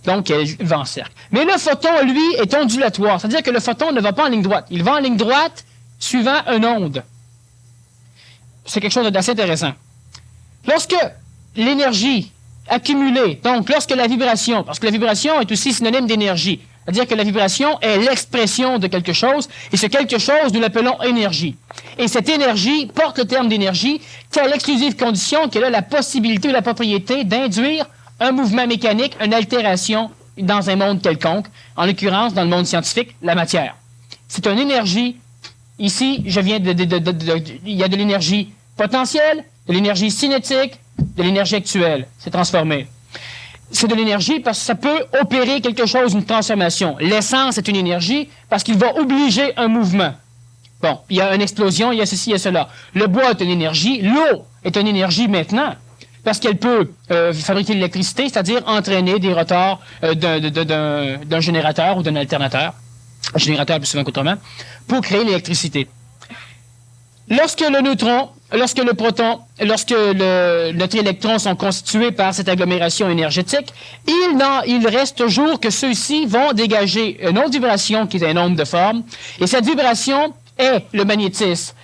Donc, elle va en cercle. Mais le photon, lui, est ondulatoire. C'est-à-dire que le photon ne va pas en ligne droite. Il va en ligne droite suivant une onde. C'est quelque chose d'assez intéressant. Lorsque l'énergie accumulée, donc lorsque la vibration, parce que la vibration est aussi synonyme d'énergie, c'est-à-dire que la vibration est l'expression de quelque chose, et ce quelque chose, nous l'appelons énergie. Et cette énergie porte le terme d'énergie, qu'à l'exclusive condition qu'elle a la possibilité ou la propriété d'induire un mouvement mécanique, une altération dans un monde quelconque, en l'occurrence dans le monde scientifique, la matière. C'est une énergie. Ici, il y a de l'énergie potentielle, de l'énergie cinétique, de l'énergie actuelle. C'est transformé. C'est de l'énergie parce que ça peut opérer quelque chose, une transformation. L'essence est une énergie parce qu'il va obliger un mouvement. Bon, il y a une explosion, il y a ceci, il y a cela. Le bois est une énergie, l'eau est une énergie maintenant, parce qu'elle peut fabriquer de l'électricité, c'est-à-dire entraîner des rotors d'un générateur ou d'un alternateur, un générateur plus souvent qu'autrement, pour créer l'électricité. Lorsque le neutron, lorsque le proton, lorsque notre électron sont constitués par cette agglomération énergétique, il reste toujours que ceux-ci vont dégager une autre vibration qui est un nombre de formes, et cette vibration est le magnétisme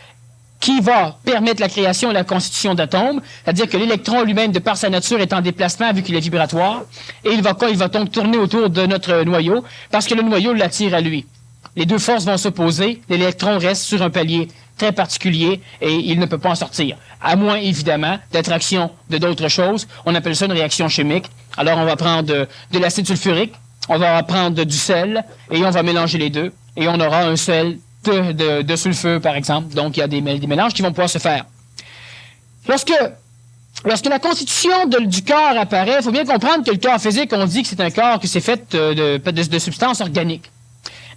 qui va permettre la création et la constitution d'atomes, c'est-à-dire que l'électron lui-même, de par sa nature, est en déplacement vu qu'il est vibratoire, et il va donc tourner autour de notre noyau, parce que le noyau l'attire à lui. Les deux forces vont s'opposer, l'électron reste sur un palier très particulier et il ne peut pas en sortir. À moins, évidemment, d'attraction de d'autres choses. On appelle ça une réaction chimique. Alors, on va prendre de l'acide sulfurique, on va prendre du sel et on va mélanger les deux. Et on aura un sel de sulfure, par exemple. Donc, il y a des mélanges qui vont pouvoir se faire. Lorsque la constitution du corps apparaît, il faut bien comprendre que le corps physique, on dit que c'est un corps qui s'est fait de substances organiques.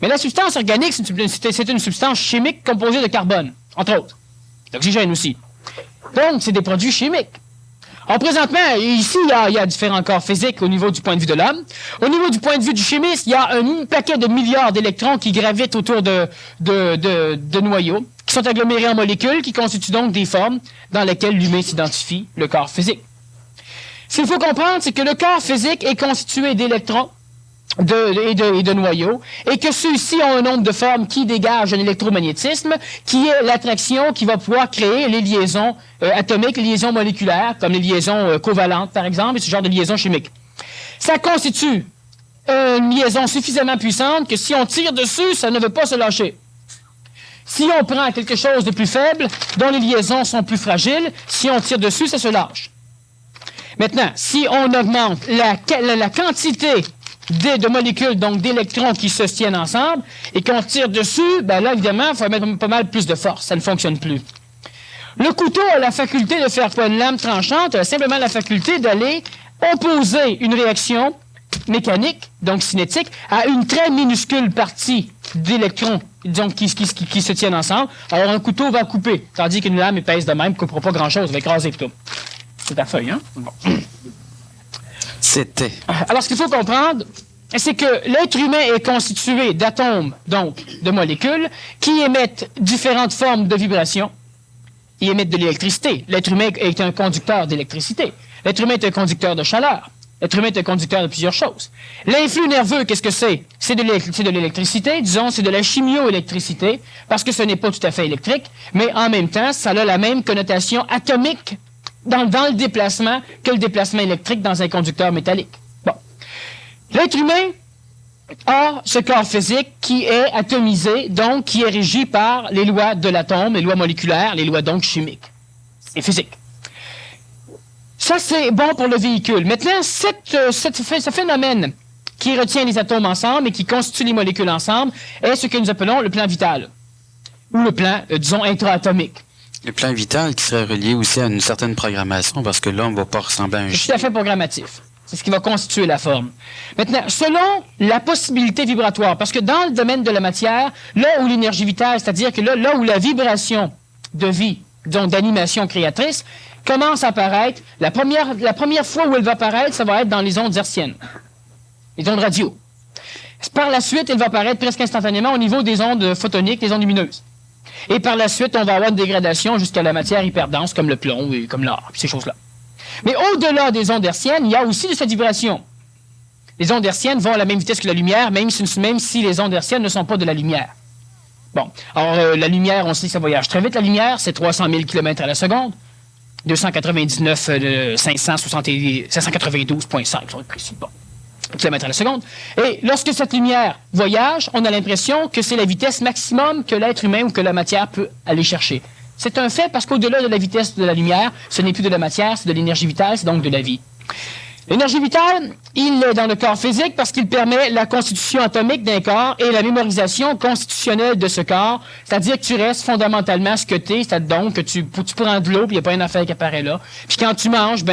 Mais la substance organique, c'est une substance chimique composée de carbone, entre autres. D'oxygène aussi. Donc, c'est des produits chimiques. Alors, présentement, ici, il y a différents corps physiques au niveau du point de vue de l'homme. Au niveau du point de vue du chimiste, il y a un paquet de milliards d'électrons qui gravitent autour de noyaux, qui sont agglomérés en molécules, qui constituent donc des formes dans lesquelles l'humain s'identifie, le corps physique. Ce qu'il faut comprendre, c'est que le corps physique est constitué d'électrons, et de noyaux, et que ceux-ci ont un nombre de formes qui dégagent un électromagnétisme, qui est l'attraction qui va pouvoir créer les liaisons atomiques, les liaisons moléculaires, comme les liaisons covalentes, par exemple, et ce genre de liaisons chimiques. Ça constitue une liaison suffisamment puissante que si on tire dessus, ça ne veut pas se lâcher. Si on prend quelque chose de plus faible, dont les liaisons sont plus fragiles, si on tire dessus, ça se lâche. Maintenant, si on augmente la quantité de molécules, donc d'électrons qui se tiennent ensemble, et qu'on tire dessus, ben là, évidemment, il faut mettre pas mal plus de force. Ça ne fonctionne plus. Le couteau a la faculté de faire quoi? Une lame tranchante a simplement la faculté d'aller opposer une réaction mécanique, donc cinétique, à une très minuscule partie d'électrons, donc qui se tiennent ensemble. Alors, un couteau va couper, tandis qu'une lame épaisse de même ne coupera pas grand-chose, elle va écraser plutôt. C'est ta feuille, hein? Bon. C'était. Alors, ce qu'il faut comprendre, c'est que l'être humain est constitué d'atomes, donc de molécules, qui émettent différentes formes de vibrations. Ils émettent de l'électricité. L'être humain est un conducteur d'électricité. L'être humain est un conducteur de chaleur. L'être humain est un conducteur de plusieurs choses. L'influx nerveux, qu'est-ce que c'est? C'est de l'électricité, disons, c'est de la chimioélectricité, parce que ce n'est pas tout à fait électrique, mais en même temps, ça a la même connotation atomique dans le déplacement que le déplacement électrique dans un conducteur métallique. Bon. L'être humain a ce corps physique qui est atomisé, donc qui est régi par les lois de l'atome, les lois moléculaires, les lois donc chimiques et physiques. Ça, c'est bon pour le véhicule. Maintenant, ce phénomène qui retient les atomes ensemble et qui constitue les molécules ensemble est ce que nous appelons le plan vital, ou le plan, disons, intra-atomique. Le plan vital qui serait relié aussi à une certaine programmation, parce que là, on ne va pas ressembler à un chien. chien. C'est tout à fait programmatif. C'est ce qui va constituer la forme. Maintenant, selon la possibilité vibratoire, parce que dans le domaine de la matière, là où l'énergie vitale, c'est-à-dire que là où la vibration de vie, donc d'animation créatrice, commence à apparaître, la première fois où elle va apparaître, ça va être dans les ondes hertziennes, les ondes radio. Par la suite, elle va apparaître presque instantanément au niveau des ondes photoniques, les ondes lumineuses. Et par la suite, on va avoir une dégradation jusqu'à la matière hyperdense, comme le plomb et comme l'or, ces choses-là. Mais au-delà des ondes hertziennes, il y a aussi de cette vibration. Les ondes hertziennes vont à la même vitesse que la lumière, même si les ondes hertziennes ne sont pas de la lumière. Bon, alors la lumière, on sait que ça voyage très vite. La lumière, c'est 300 000 km à la seconde. 592,5, je vais être précis. Bon. Km à la seconde. Et lorsque cette lumière voyage, on a l'impression que c'est la vitesse maximum que l'être humain ou que la matière peut aller chercher. C'est un fait parce qu'au-delà de la vitesse de la lumière, ce n'est plus de la matière, c'est de l'énergie vitale, c'est donc de la vie. L'énergie vitale, il est dans le corps physique parce qu'il permet la constitution atomique d'un corps et la mémorisation constitutionnelle de ce corps, c'est-à-dire que tu restes fondamentalement ce que tu es, c'est-à-dire donc que tu prends de l'eau, puis il n'y a pas une affaire qui apparaît là. Puis quand tu manges,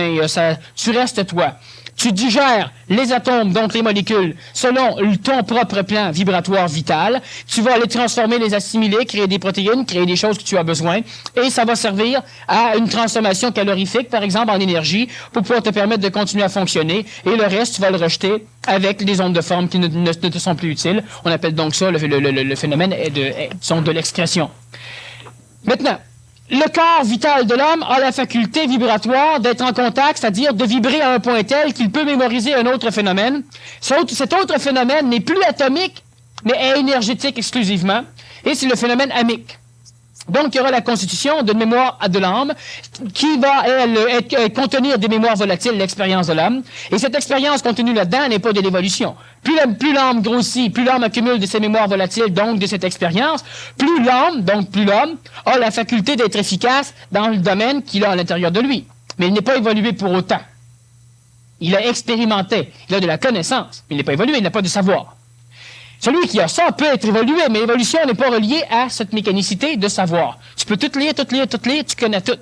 tu restes toi. Tu digères les atomes, donc les molécules, selon ton propre plan vibratoire vital. Tu vas les transformer, les assimiler, créer des protéines, créer des choses que tu as besoin. Et ça va servir à une transformation calorifique, par exemple, en énergie, pour pouvoir te permettre de continuer à fonctionner. Et le reste, tu vas le rejeter avec les ondes de forme qui ne te sont plus utiles. On appelle donc ça le phénomène de l'excrétion. Maintenant, le corps vital de l'homme a la faculté vibratoire d'être en contact, c'est-à-dire de vibrer à un point tel qu'il peut mémoriser un autre phénomène. Cet autre phénomène n'est plus atomique, mais est énergétique exclusivement, et c'est le phénomène amique. Donc, il y aura la constitution d'une mémoire de l'âme qui va, contenir des mémoires volatiles, l'expérience de l'âme. Et cette expérience contenue là-dedans n'est pas de l'évolution. Plus l'âme grossit, plus l'âme accumule de ces mémoires volatiles, donc de cette expérience, plus l'homme, a la faculté d'être efficace dans le domaine qu'il a à l'intérieur de lui. Mais il n'est pas évolué pour autant. Il a expérimenté, il a de la connaissance, mais il n'est pas évolué, il n'a pas de savoir. Celui qui a ça peut être évolué, mais l'évolution n'est pas reliée à cette mécanicité de savoir. Tu peux tout lire, tu connais tout.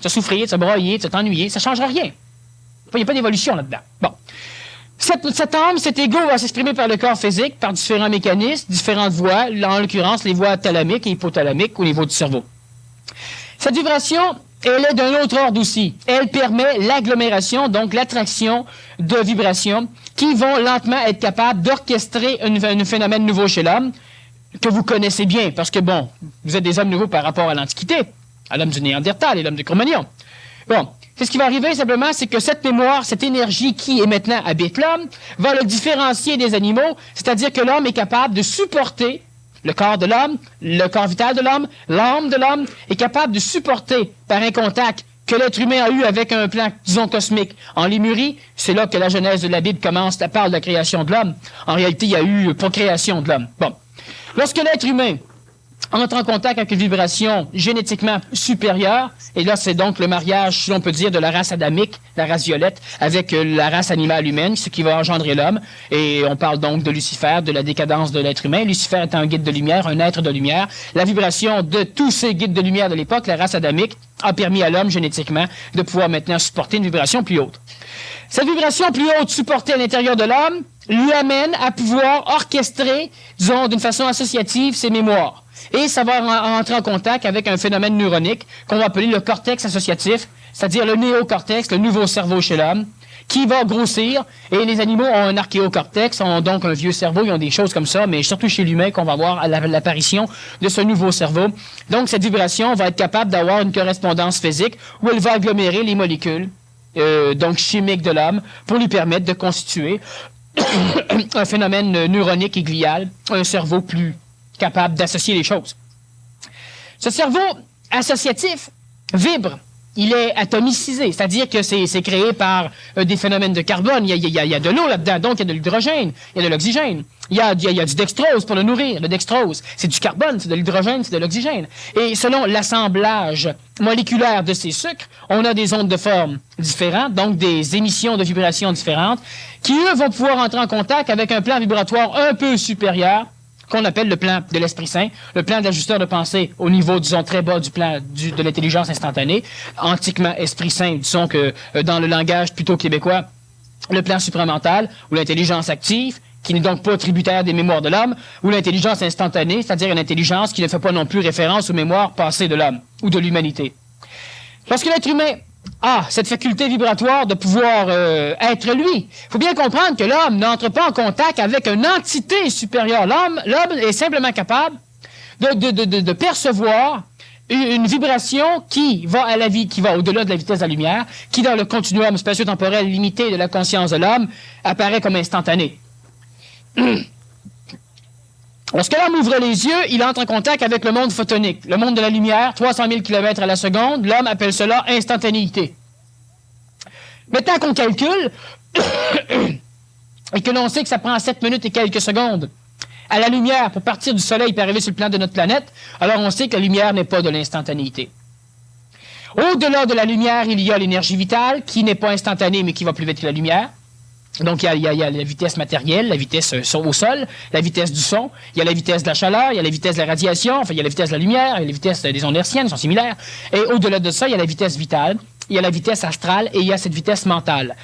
Tu as souffrir, tu as broyé, tu as t'ennuyer, ça ne changera rien. Il n'y a pas d'évolution là-dedans. Bon. Cette âme, cet ego va s'exprimer par le corps physique, par différents mécanismes, différentes voies, en l'occurrence les voies thalamiques et hypothalamiques au niveau du cerveau. Cette vibration, elle est d'un autre ordre aussi. Elle permet l'agglomération, donc l'attraction de vibrations qui vont lentement être capables d'orchestrer un phénomène nouveau chez l'homme que vous connaissez bien, parce que, bon, vous êtes des hommes nouveaux par rapport à l'Antiquité, à l'homme du Néandertal et l'homme du Cro-Magnon. Bon, ce qui va arriver simplement, c'est que cette mémoire, cette énergie qui est maintenant habite l'homme, va le différencier des animaux, c'est-à-dire que l'homme est capable de supporter le corps de l'homme, le corps vital de l'homme, l'âme de l'homme est capable de supporter par un contact que l'être humain a eu avec un plan, disons, cosmique. En Lémurie, c'est là que la genèse de la Bible commence, elle parle de la création de l'homme. En réalité, il y a eu procréation de l'homme. Bon. Lorsque l'être humain entre en contact avec une vibration génétiquement supérieure, et là, c'est donc le mariage, si l'on peut dire, de la race adamique, la race violette, avec la race animale humaine, ce qui va engendrer l'homme. Et on parle donc de Lucifer, de la décadence de l'être humain. Lucifer est un guide de lumière, un être de lumière. La vibration de tous ces guides de lumière de l'époque, la race adamique, a permis à l'homme, génétiquement, de pouvoir maintenant supporter une vibration plus haute. Cette vibration plus haute supportée à l'intérieur de l'homme lui amène à pouvoir orchestrer, disons, d'une façon associative, ses mémoires. Et ça va entrer en contact avec un phénomène neuronique qu'on va appeler le cortex associatif, c'est-à-dire le néocortex, le nouveau cerveau chez l'homme, qui va grossir. Et les animaux ont un archéocortex, ont donc un vieux cerveau, ils ont des choses comme ça, mais surtout chez l'humain qu'on va voir à l'apparition de ce nouveau cerveau. Donc cette vibration va être capable d'avoir une correspondance physique où elle va agglomérer les molécules donc chimiques de l'homme pour lui permettre de constituer un phénomène neuronique et glial, un cerveau plus capable d'associer les choses. Ce cerveau associatif vibre. Il est atomicisé, c'est-à-dire que c'est créé par des phénomènes de carbone. Il y a de l'eau là-dedans, donc il y a de l'hydrogène, il y a de l'oxygène. Il y a du dextrose pour le nourrir. Le dextrose, c'est du carbone, c'est de l'hydrogène, c'est de l'oxygène. Et selon l'assemblage moléculaire de ces sucres, on a des ondes de forme différentes, donc des émissions de vibrations différentes, qui, eux, vont pouvoir entrer en contact avec un plan vibratoire un peu supérieur, qu'on appelle le plan de l'Esprit Saint, le plan de l'ajusteur de pensée au niveau, disons, très bas du plan de l'intelligence instantanée, antiquement Esprit Saint, disons que dans le langage plutôt québécois, le plan supramental, ou l'intelligence active, qui n'est donc pas tributaire des mémoires de l'homme, ou l'intelligence instantanée, c'est-à-dire une intelligence qui ne fait pas non plus référence aux mémoires passées de l'homme, ou de l'humanité. Lorsque l'être humain cette faculté vibratoire de pouvoir être lui. Il faut bien comprendre que l'homme n'entre pas en contact avec une entité supérieure. L'homme est simplement capable de percevoir une vibration qui va à la vie, qui va au-delà de la vitesse de la lumière, qui dans le continuum spatio-temporel limité de la conscience de l'homme apparaît comme instantanée. Lorsque l'homme ouvre les yeux, il entre en contact avec le monde photonique, le monde de la lumière, 300 000 km à la seconde. L'homme appelle cela instantanéité. Maintenant qu'on calcule, et que l'on sait que ça prend 7 minutes et quelques secondes à la lumière pour partir du Soleil et arriver sur le plan de notre planète, alors on sait que la lumière n'est pas de l'instantanéité. Au-delà de la lumière, il y a l'énergie vitale, qui n'est pas instantanée, mais qui va plus vite que la lumière. Donc, il y a la vitesse matérielle, la vitesse au sol, la vitesse du son, il y a la vitesse de la chaleur, il y a la vitesse de la radiation, enfin, il y a la vitesse de la lumière, il y a la vitesse des ondes hertziennes, sont similaires. Et au-delà de ça, il y a la vitesse vitale, il y a la vitesse astrale et il y a cette vitesse mentale.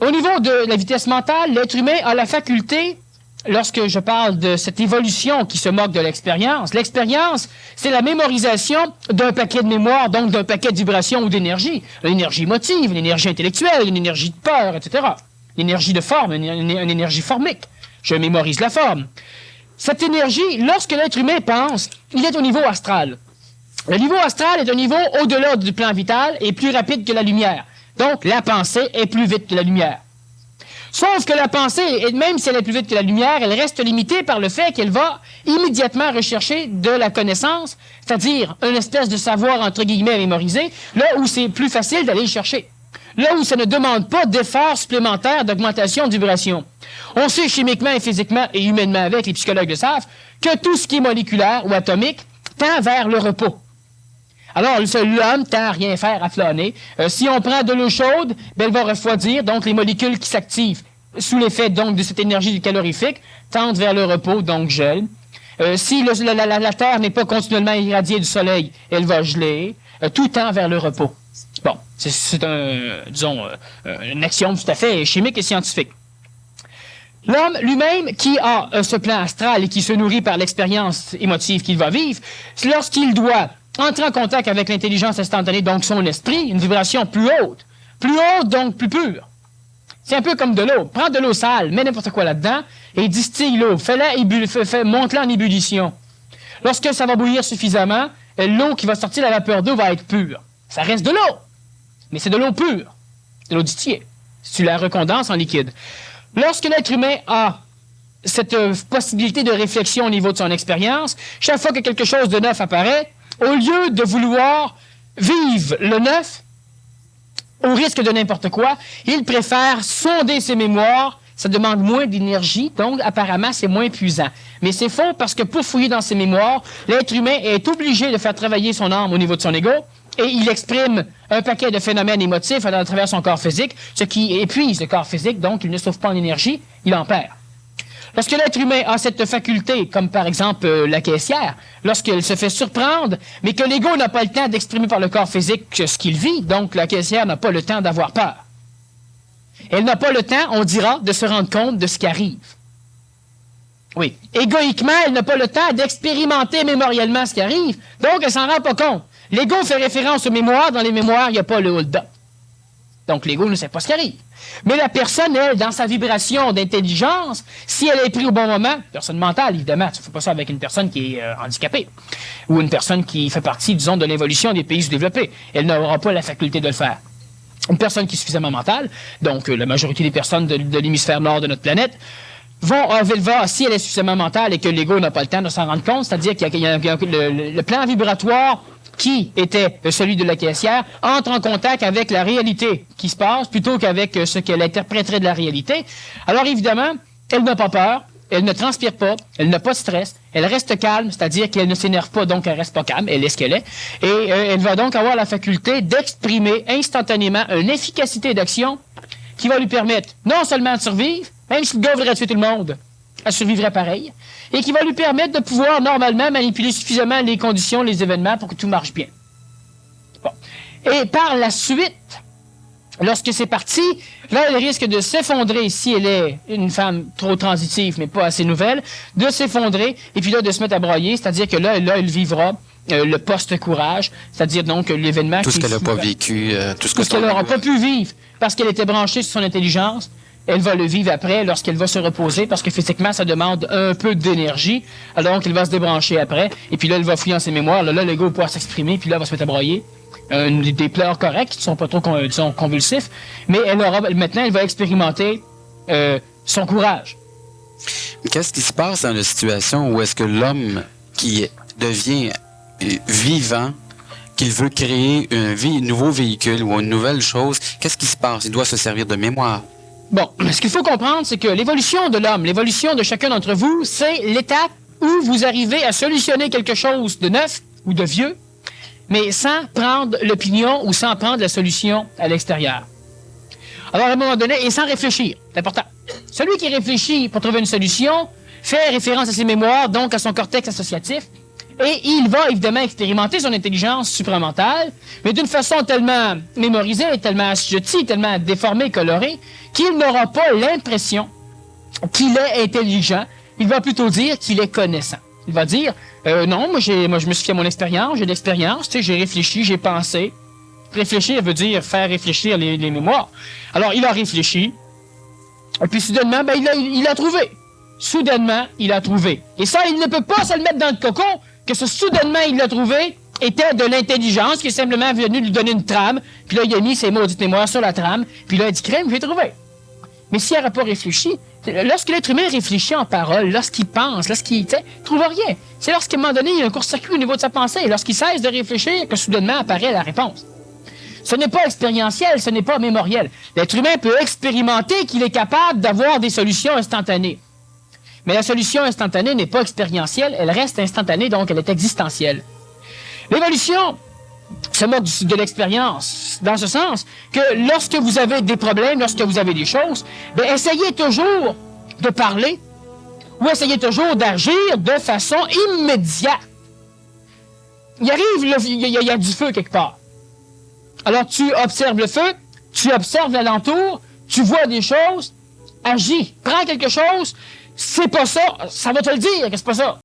Au niveau de la vitesse mentale, l'être humain a la faculté, lorsque je parle de cette évolution qui se moque de l'expérience, c'est la mémorisation d'un paquet de mémoire, donc d'un paquet de vibrations ou d'énergie. L'énergie émotive, l'énergie intellectuelle, une énergie de peur, etc. L'énergie de forme, une énergie formique. Je mémorise la forme. Cette énergie, lorsque l'être humain pense, il est au niveau astral. Le niveau astral est un niveau au-delà du plan vital et plus rapide que la lumière. Donc, la pensée est plus vite que la lumière. Sauf que la pensée, même si elle est plus vite que la lumière, elle reste limitée par le fait qu'elle va immédiatement rechercher de la connaissance, c'est-à-dire une espèce de savoir, entre guillemets, mémorisé, là où c'est plus facile d'aller le chercher. Là où ça ne demande pas d'efforts supplémentaires d'augmentation de vibration. On sait chimiquement et physiquement et humainement avec, les psychologues le savent, que tout ce qui est moléculaire ou atomique tend vers le repos. Alors, l'homme tend à rien faire, à flâner. Si on prend de l'eau chaude, ben, elle va refroidir, donc les molécules qui s'activent sous l'effet donc de cette énergie calorifique tendent vers le repos, donc gèlent. Si la Terre n'est pas continuellement irradiée du soleil, elle va geler. Tout tend vers le repos. Bon, c'est un axiome tout à fait chimique et scientifique. L'homme lui-même, qui a ce plan astral et qui se nourrit par l'expérience émotive qu'il va vivre, lorsqu'il doit entrer en contact avec l'intelligence instantanée, donc son esprit, une vibration plus haute, donc plus pure. C'est un peu comme de l'eau. Prends de l'eau sale, mets n'importe quoi là-dedans et distille l'eau. Monte-la en ébullition. Lorsque ça va bouillir suffisamment, l'eau qui va sortir de la vapeur d'eau va être pure. Ça reste de l'eau, mais c'est de l'eau pure, de l'eau distillée. Si tu la recondenses en liquide. Lorsque l'être humain a cette possibilité de réflexion au niveau de son expérience, chaque fois que quelque chose de neuf apparaît, au lieu de vouloir vivre le neuf, au risque de n'importe quoi, il préfère sonder ses mémoires. Ça demande moins d'énergie, donc apparemment c'est moins épuisant. Mais c'est faux parce que pour fouiller dans ses mémoires, l'être humain est obligé de faire travailler son âme au niveau de son ego et il exprime un paquet de phénomènes émotifs à travers son corps physique, ce qui épuise le corps physique, donc il ne sauve pas en énergie, il en perd. Lorsque l'être humain a cette faculté, comme par exemple la caissière, lorsqu'elle se fait surprendre, mais que l'ego n'a pas le temps d'exprimer par le corps physique ce qu'il vit, donc la caissière n'a pas le temps d'avoir peur. Elle n'a pas le temps, on dira, de se rendre compte de ce qui arrive. Oui. Égoïquement, elle n'a pas le temps d'expérimenter mémoriellement ce qui arrive, donc elle s'en rend pas compte. L'ego fait référence aux mémoires. Dans les mémoires, il n'y a pas le hold-up. Donc l'ego ne sait pas ce qui arrive. Mais la personne, elle, dans sa vibration d'intelligence, si elle est prise au bon moment, personne mentale, évidemment, tu ne fais pas ça avec une personne qui est handicapée, ou une personne qui fait partie, disons, de l'évolution des pays sous-développés. Elle n'aura pas la faculté de le faire. Une personne qui est suffisamment mentale, donc la majorité des personnes de l'hémisphère nord de notre planète, si elle est suffisamment mentale et que l'ego n'a pas le temps de s'en rendre compte, c'est-à-dire qu'il y a le plan vibratoire qui était celui de la caissière, entre en contact avec la réalité qui se passe plutôt qu'avec ce qu'elle interpréterait de la réalité. Alors évidemment, elle n'a pas peur, elle ne transpire pas, elle n'a pas de stress, elle reste calme, c'est-à-dire qu'elle ne s'énerve pas, donc elle reste pas calme, elle est ce qu'elle est, et elle va donc avoir la faculté d'exprimer instantanément une efficacité d'action qui va lui permettre non seulement de survivre, même si le gars voudrait tuer tout le monde, elle survivrait pareil, et qui va lui permettre de pouvoir normalement manipuler suffisamment les conditions, les événements pour que tout marche bien. Bon. Et par la suite, lorsque c'est parti, là, elle risque de s'effondrer si elle est une femme trop transitive, mais pas assez nouvelle, de s'effondrer, et puis là, de se mettre à broyer, c'est-à-dire que là elle vivra le post-courage, c'est-à-dire donc l'événement... Tout ce qu'elle n'a pas vécu, tout ce qu'elle n'aura pas pu vivre, parce qu'elle était branchée sur son intelligence, elle va le vivre après, lorsqu'elle va se reposer, parce que physiquement, ça demande un peu d'énergie. Alors, donc, elle va se débrancher après. Et puis là, elle va fouiller dans ses mémoires. Là, l'ego va pouvoir s'exprimer. Puis là, elle va se mettre à broyer. Des pleurs corrects, qui ne sont pas trop, disons, convulsifs. Mais maintenant, elle va expérimenter son courage. Qu'est-ce qui se passe dans la situation où est-ce que l'homme qui devient vivant, qu'il veut créer un nouveau véhicule ou une nouvelle chose, qu'est-ce qui se passe? Il doit se servir de mémoire. Bon, ce qu'il faut comprendre, c'est que l'évolution de l'homme, l'évolution de chacun d'entre vous, c'est l'étape où vous arrivez à solutionner quelque chose de neuf ou de vieux, mais sans prendre l'opinion ou sans prendre la solution à l'extérieur. Alors, à un moment donné, et sans réfléchir, c'est important. Celui qui réfléchit pour trouver une solution fait référence à ses mémoires, donc à son cortex associatif, et il va évidemment expérimenter son intelligence supramentale, mais d'une façon tellement mémorisée, tellement assujettie, tellement déformée, colorée, qu'il n'aura pas l'impression qu'il est intelligent. Il va plutôt dire qu'il est connaissant. Il va dire, non, moi je me suis fait à mon expérience, j'ai de l'expérience, tu sais, j'ai réfléchi, j'ai pensé. Réfléchir veut dire faire réfléchir les mémoires. Alors, il a réfléchi, et puis soudainement, ben, il a trouvé. Soudainement, il a trouvé. Et ça, il ne peut pas se le mettre dans le cocon, que ce soudainement, il l'a trouvé, était de l'intelligence qui est simplement venu lui donner une trame, puis là, il a mis ses maudites mémoires sur la trame, puis là, il a dit, crème, j'ai trouvé. Mais s'il n'aurait pas réfléchi, lorsque l'être humain réfléchit en parole, lorsqu'il pense, lorsqu'il ne trouve rien, c'est lorsqu'à un moment donné, il y a un court-circuit au niveau de sa pensée, et lorsqu'il cesse de réfléchir que soudainement apparaît la réponse. Ce n'est pas expérientiel, ce n'est pas mémoriel. L'être humain peut expérimenter qu'il est capable d'avoir des solutions instantanées. Mais la solution instantanée n'est pas expérientielle, elle reste instantanée, donc elle est existentielle. L'évolution se moque de l'expérience, dans ce sens que lorsque vous avez des problèmes, lorsque vous avez des choses, ben essayez toujours de parler ou essayez toujours d'agir de façon immédiate. Il arrive, il y a du feu quelque part. Alors tu observes le feu, tu observes l'alentour, tu vois des choses, agis, prends quelque chose, c'est pas ça, ça va te le dire que c'est pas ça.